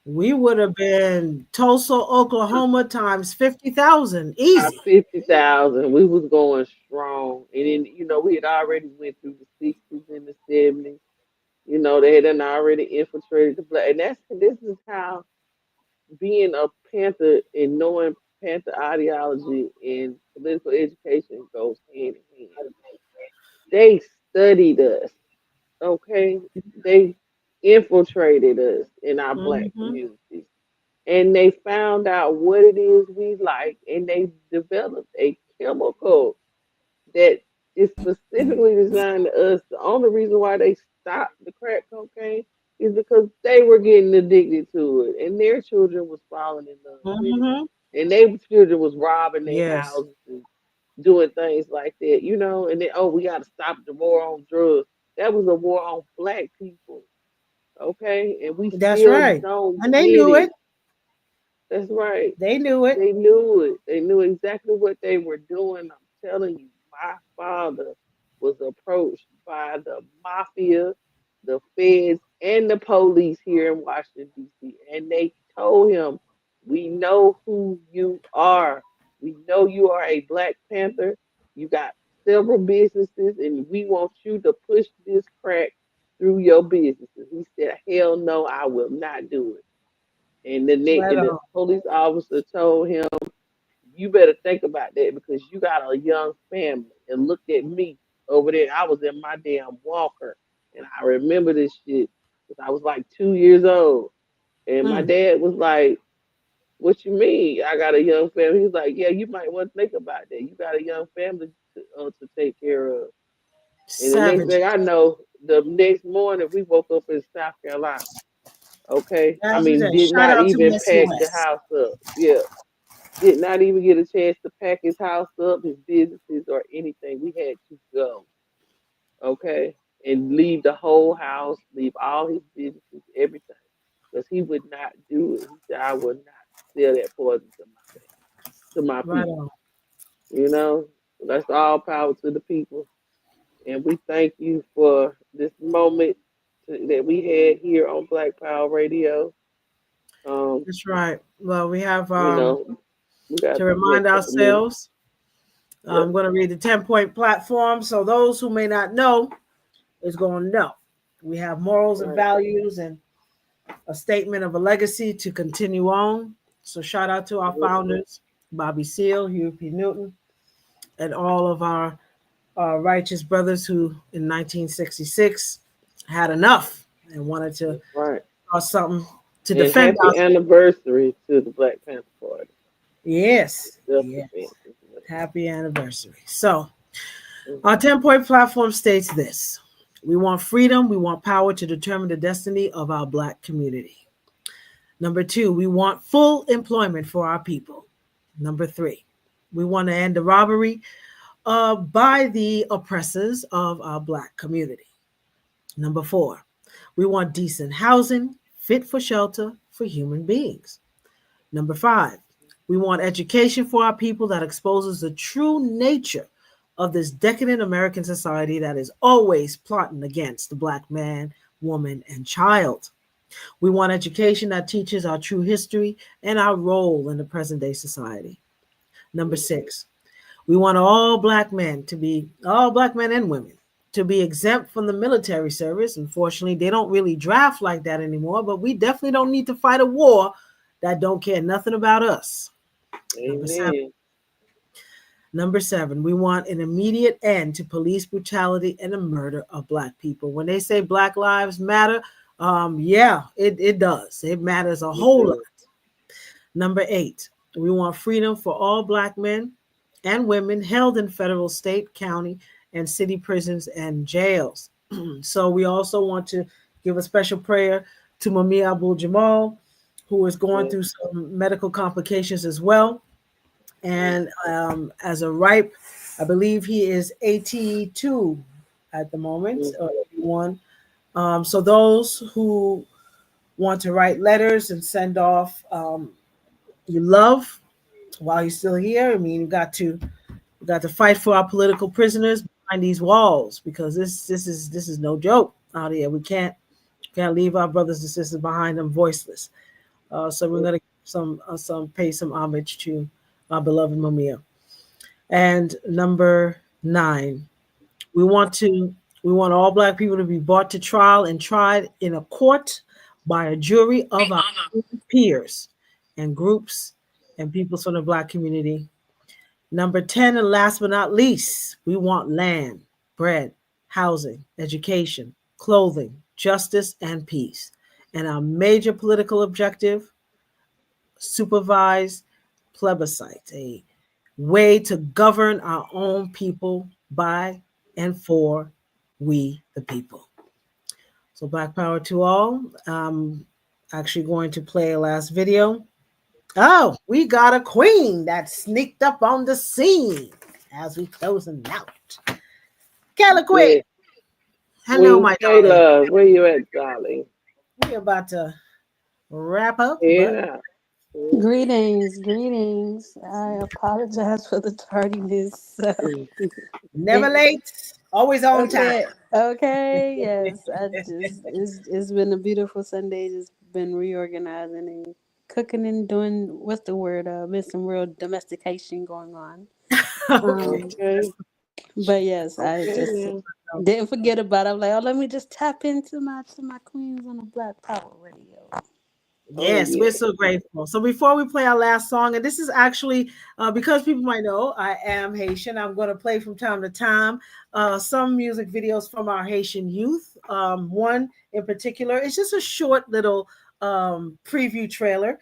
We would have been Tulsa, Oklahoma times 50,000 easy. 50,000. We was going strong, and then we had already went through the 60s and the 70s. They had done already infiltrated the Black, and this is how being a Panther and knowing Panther ideology and political education goes hand in hand. They studied us, okay? They infiltrated us in our Black communities. And they found out what it is we like, and they developed a chemical that is specifically designed to us. The only reason why they stopped the crack cocaine is because they were getting addicted to it, and their children was falling in love with it, and their children was robbing their houses and doing things like that, and then, we got to stop the war on drugs. That was a war on Black people, okay? And we still right. don't And they get knew it. That's right. They knew it. They knew it. They knew exactly what they were doing. I'm telling you, my father was approached by the mafia, the feds, and the police here in Washington, D.C. And they told him, we know who you are. We know you are a Black Panther. You got several businesses, and we want you to push this crack through your businesses. He said, hell no, I will not do it. And the police officer told him, you better think about that because you got a young family. And looked at me over there. I was in my damn walker. And I remember this shit because I was like 2 years old. And my dad was like, what you mean? I got a young family. He was like, yeah, you might want to think about that. You got a young family to take care of. And the next thing I know, the next morning, we woke up in South Carolina. Okay, I mean, did not even pack the house up. Yeah, did not even get a chance to pack his house up, his businesses, or anything. We had to go. Okay, and leave the whole house, leave all his businesses, everything, because he would not do it. He said, "I will not sell that poison to my people." That's all power to the people, and we thank you for this moment that we had here on Black Power Radio. That's right. Well, we have we got to remind ourselves. I'm going to read the 10-point platform. So those who may not know is going to know. We have morals and values and a statement of a legacy to continue on. So shout out to our founders, Bobby Seale, Huey P. Newton, and all of our righteous brothers who in 1966 had enough and wanted to something to defend. Happy anniversary to the Black Panther Party. Yes. Happy anniversary. So our 10-point platform states this: we want freedom, we want power to determine the destiny of our Black community. Number 2, we want full employment for our people. Number 3, we want to end the robbery by the oppressors of our Black community. Number 4, we want decent housing, fit for shelter for human beings. Number 5, we want education for our people that exposes the true nature of this decadent American society that is always plotting against the Black man, woman, and child. We want education that teaches our true history and our role in the present day society. Number 6, we want all Black men and women to be exempt from the military service. Unfortunately, they don't really draft like that anymore, but we definitely don't need to fight a war that don't care nothing about us. Number 7, we want an immediate end to police brutality and the murder of Black people. When they say Black Lives Matter, it does. It matters a whole lot. Number 8, we want freedom for all Black men and women held in federal, state, county, and city prisons and jails. So we also want to give a special prayer to Mumia Abu-Jamal, who is going through some medical complications as well. And as a ripe, I believe he is 82 at the moment, or 81. So those who want to write letters and send off your love while he's still here, I mean, you got to fight for our political prisoners behind these walls, because this is no joke out here. We can't leave our brothers and sisters behind them voiceless. So we're gonna pay some homage to our beloved Mumia. And number 9, we want all Black people to be brought to trial and tried in a court by a jury of our peers and groups and people from the Black community. Number 10, and last but not least, we want land, bread, housing, education, clothing, justice, and peace. And our major political objective, supervised plebiscite, a way to govern our own people by and for we the people. So Black Power to all. I'm actually going to play a last video. Oh, we got a queen that sneaked up on the scene as we closing out. Kayla Queen. Hello, my Kayla, where you at, darling? We're about to wrap up. Yeah. Greetings. I apologize for the tardiness. Never late, always on time. Okay, yes. It's been a beautiful Sunday. Just been reorganizing and cooking and doing, what's the word? There's some real domestication going on. But yes, I just didn't forget about it. I'm like, oh, let me just tap into my queens on the Black Power Radio. Yes, we're so grateful. So before we play our last song, and this is actually because people might know I am Haitian, I'm going to play from time to time some music videos from our Haitian youth. One in particular, it's just a short little preview trailer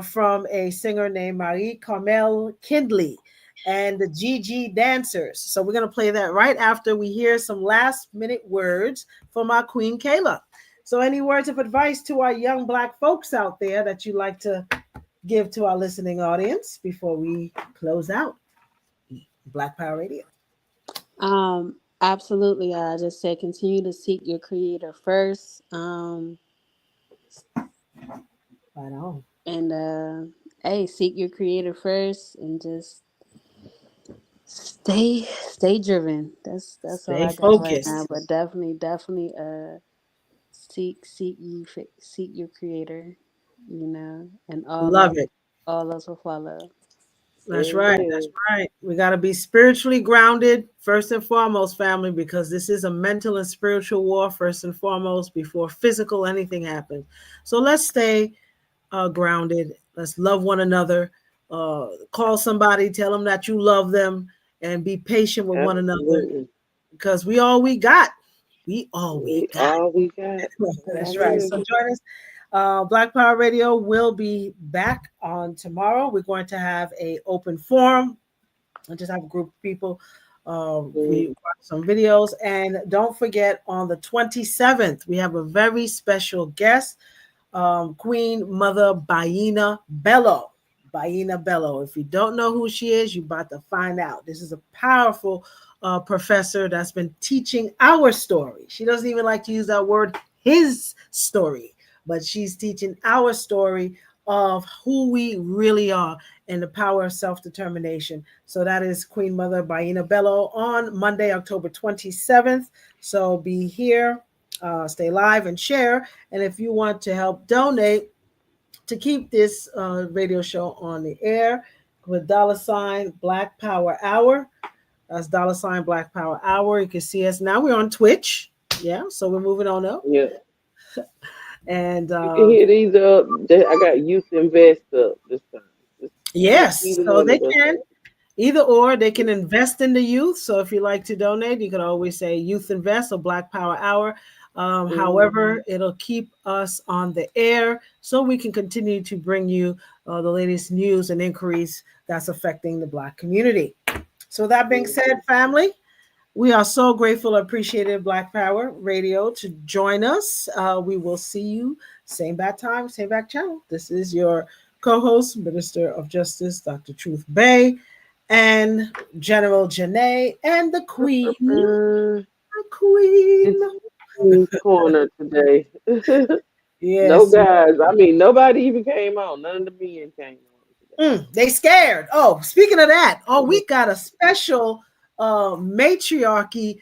from a singer named Marie-Carmel Kindley and the GG Dancers. So we're going to play that right after we hear some last minute words from our Queen Kayla. So any words of advice to our young Black folks out there that you'd like to give to our listening audience before we close out Black Power Radio? Absolutely. I just say continue to seek your creator first. Right on. And hey, seek your creator first and just stay driven. That's all I got focused right now. But definitely seek your creator, and all else will follow. That's right. We got to be spiritually grounded first and foremost, family, because this is a mental and spiritual war first and foremost before physical anything happens. So let's stay grounded. Let's love one another. Call somebody, tell them that you love them, and be patient with one another, because we all we got. We all we got. That's right. So join us. Black Power Radio will be back on tomorrow. We're going to have an open forum and just have a group of people. We watch some videos. And don't forget, on the 27th, we have a very special guest, Queen Mother Baina Bello. Baina Bello. If you don't know who she is, you're about to find out. This is a powerful professor that's been teaching our story. She doesn't even like to use that word, his story, but she's teaching our story of who we really are and the power of self-determination. So that is Queen Mother Baina Bello on Monday, October 27th. So be here, stay live and share. And if you want to help donate to keep this radio show on the air with $ Black Power Hour, that's $ Black Power Hour. You can see us now. We're on Twitch. Yeah, so we're moving on up. Yeah. And you can hit these up. I got Youth Invest up this time. Yes, so they can either or. They can invest in the youth. So if you like to donate, you can always say Youth Invest or Black Power Hour. However, it'll keep us on the air so we can continue to bring you the latest news and inquiries that's affecting the Black community. So that being said, family, we are so grateful and appreciative Black Power Radio to join us. We will see you same bad time, same back channel. This is your co-host, Minister of Justice, Dr. Truth Bay, and General Janae, and the Queen. The Queen. Corner today. Yes. No guys. I mean, nobody even came on. None of the men came on. They scared. Oh, speaking of that, we got a special matriarchy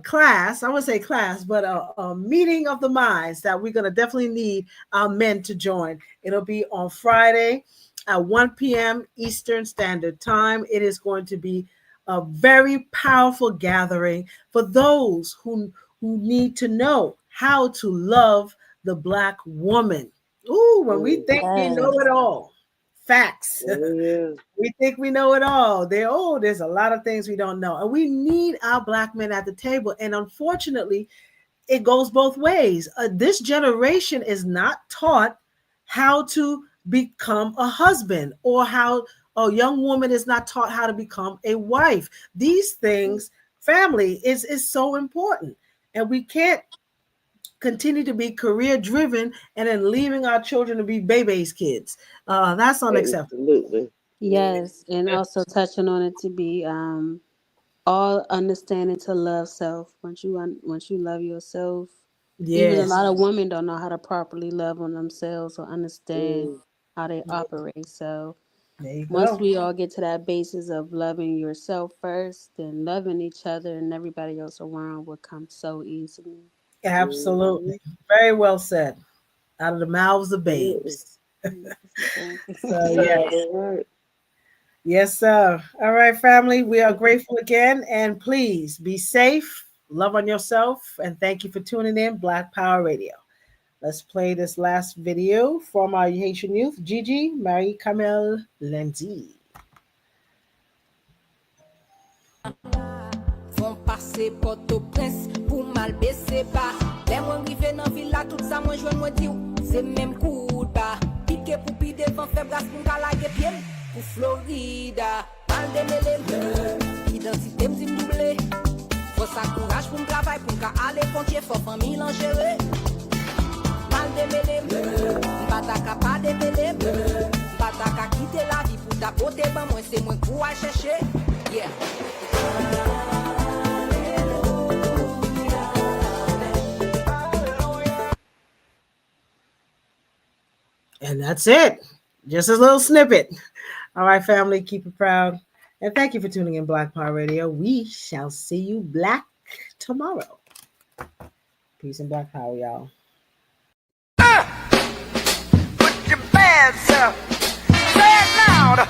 class. I wouldn't say class, but a meeting of the minds that we're going to definitely need our men to join. It'll be on Friday at 1 p.m. Eastern Standard Time. It is going to be a very powerful gathering for those who need to know how to love the Black woman. Ooh, when we think we know it all. Facts. We think we know it all. There's a lot of things we don't know. And we need our Black men at the table. And unfortunately, it goes both ways. This generation is not taught how to become a husband, or how a young woman is not taught how to become a wife. These things, family, is so important. And we can't continue to be career driven and then leaving our children to be baby's kids. That's unacceptable. Absolutely. Yes, and also touching on it to be all understanding to love self. Once you love yourself, even a lot of women don't know how to properly love on themselves or understand how they operate. So once we all get to that basis of loving yourself first, then loving each other and everybody else around will come so easily. Absolutely. Very well said. Out of the mouths of babes. Yes, sir. All right, family. We are grateful again. And please be safe, love on yourself, and thank you for tuning in, Black Power Radio. Let's play this last video from our Haitian youth, Gigi Marie Camille Lindsay. Font passer Port-au-Prince pour mal baisser pas. Les moins rivé dans villa tout ça moi joindre moi dire c'est même coup de bas. Piqué pour pi devant faire brasse pour calaguer pied pour Florida. Mal démêlé, identité me dit doublé. Faut ça courage pour me travailler pour aller frontier faut famille l'engérer. Mal démêlé, m'pataka pas démêlé. M'pataka quitter la vie pour ta beauté ben moi c'est moi pour aller chercher. Yeah. And that's it. Just a little snippet. All right, family, keep it proud. And thank you for tuning in Black Power Radio. We shall see you black tomorrow. Peace and Black Power, y'all. Put your bad self. Say it loud.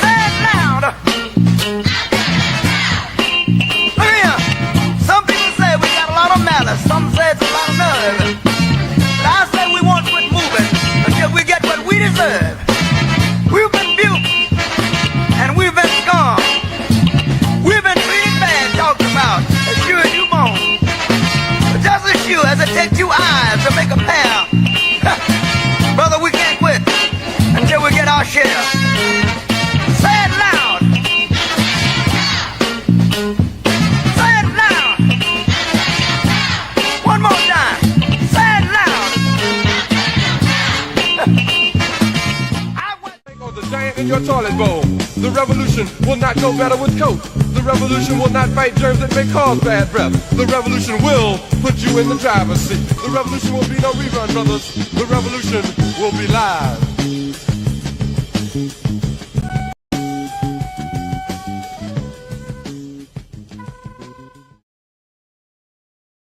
Say it loud. Look here. Some people say we got a lot of malice. Some say it's a lot of nerve. But I say we won't quit moving until we get what we deserve. We've been buked and we've been scorned. We've been treated bad, talked about, as sure as you moan. But just as sure as it takes 2 eyes to make a pair, brother, we can't quit until we get our share. Say it loud. Say it loud. One more time. Say it loud. The giant in your toilet bowl. The revolution will not go better with Coke. The revolution will not fight germs that may cause bad breath. The revolution will put you in the driver's seat. The revolution will be no rerun, brothers. The revolution will be live.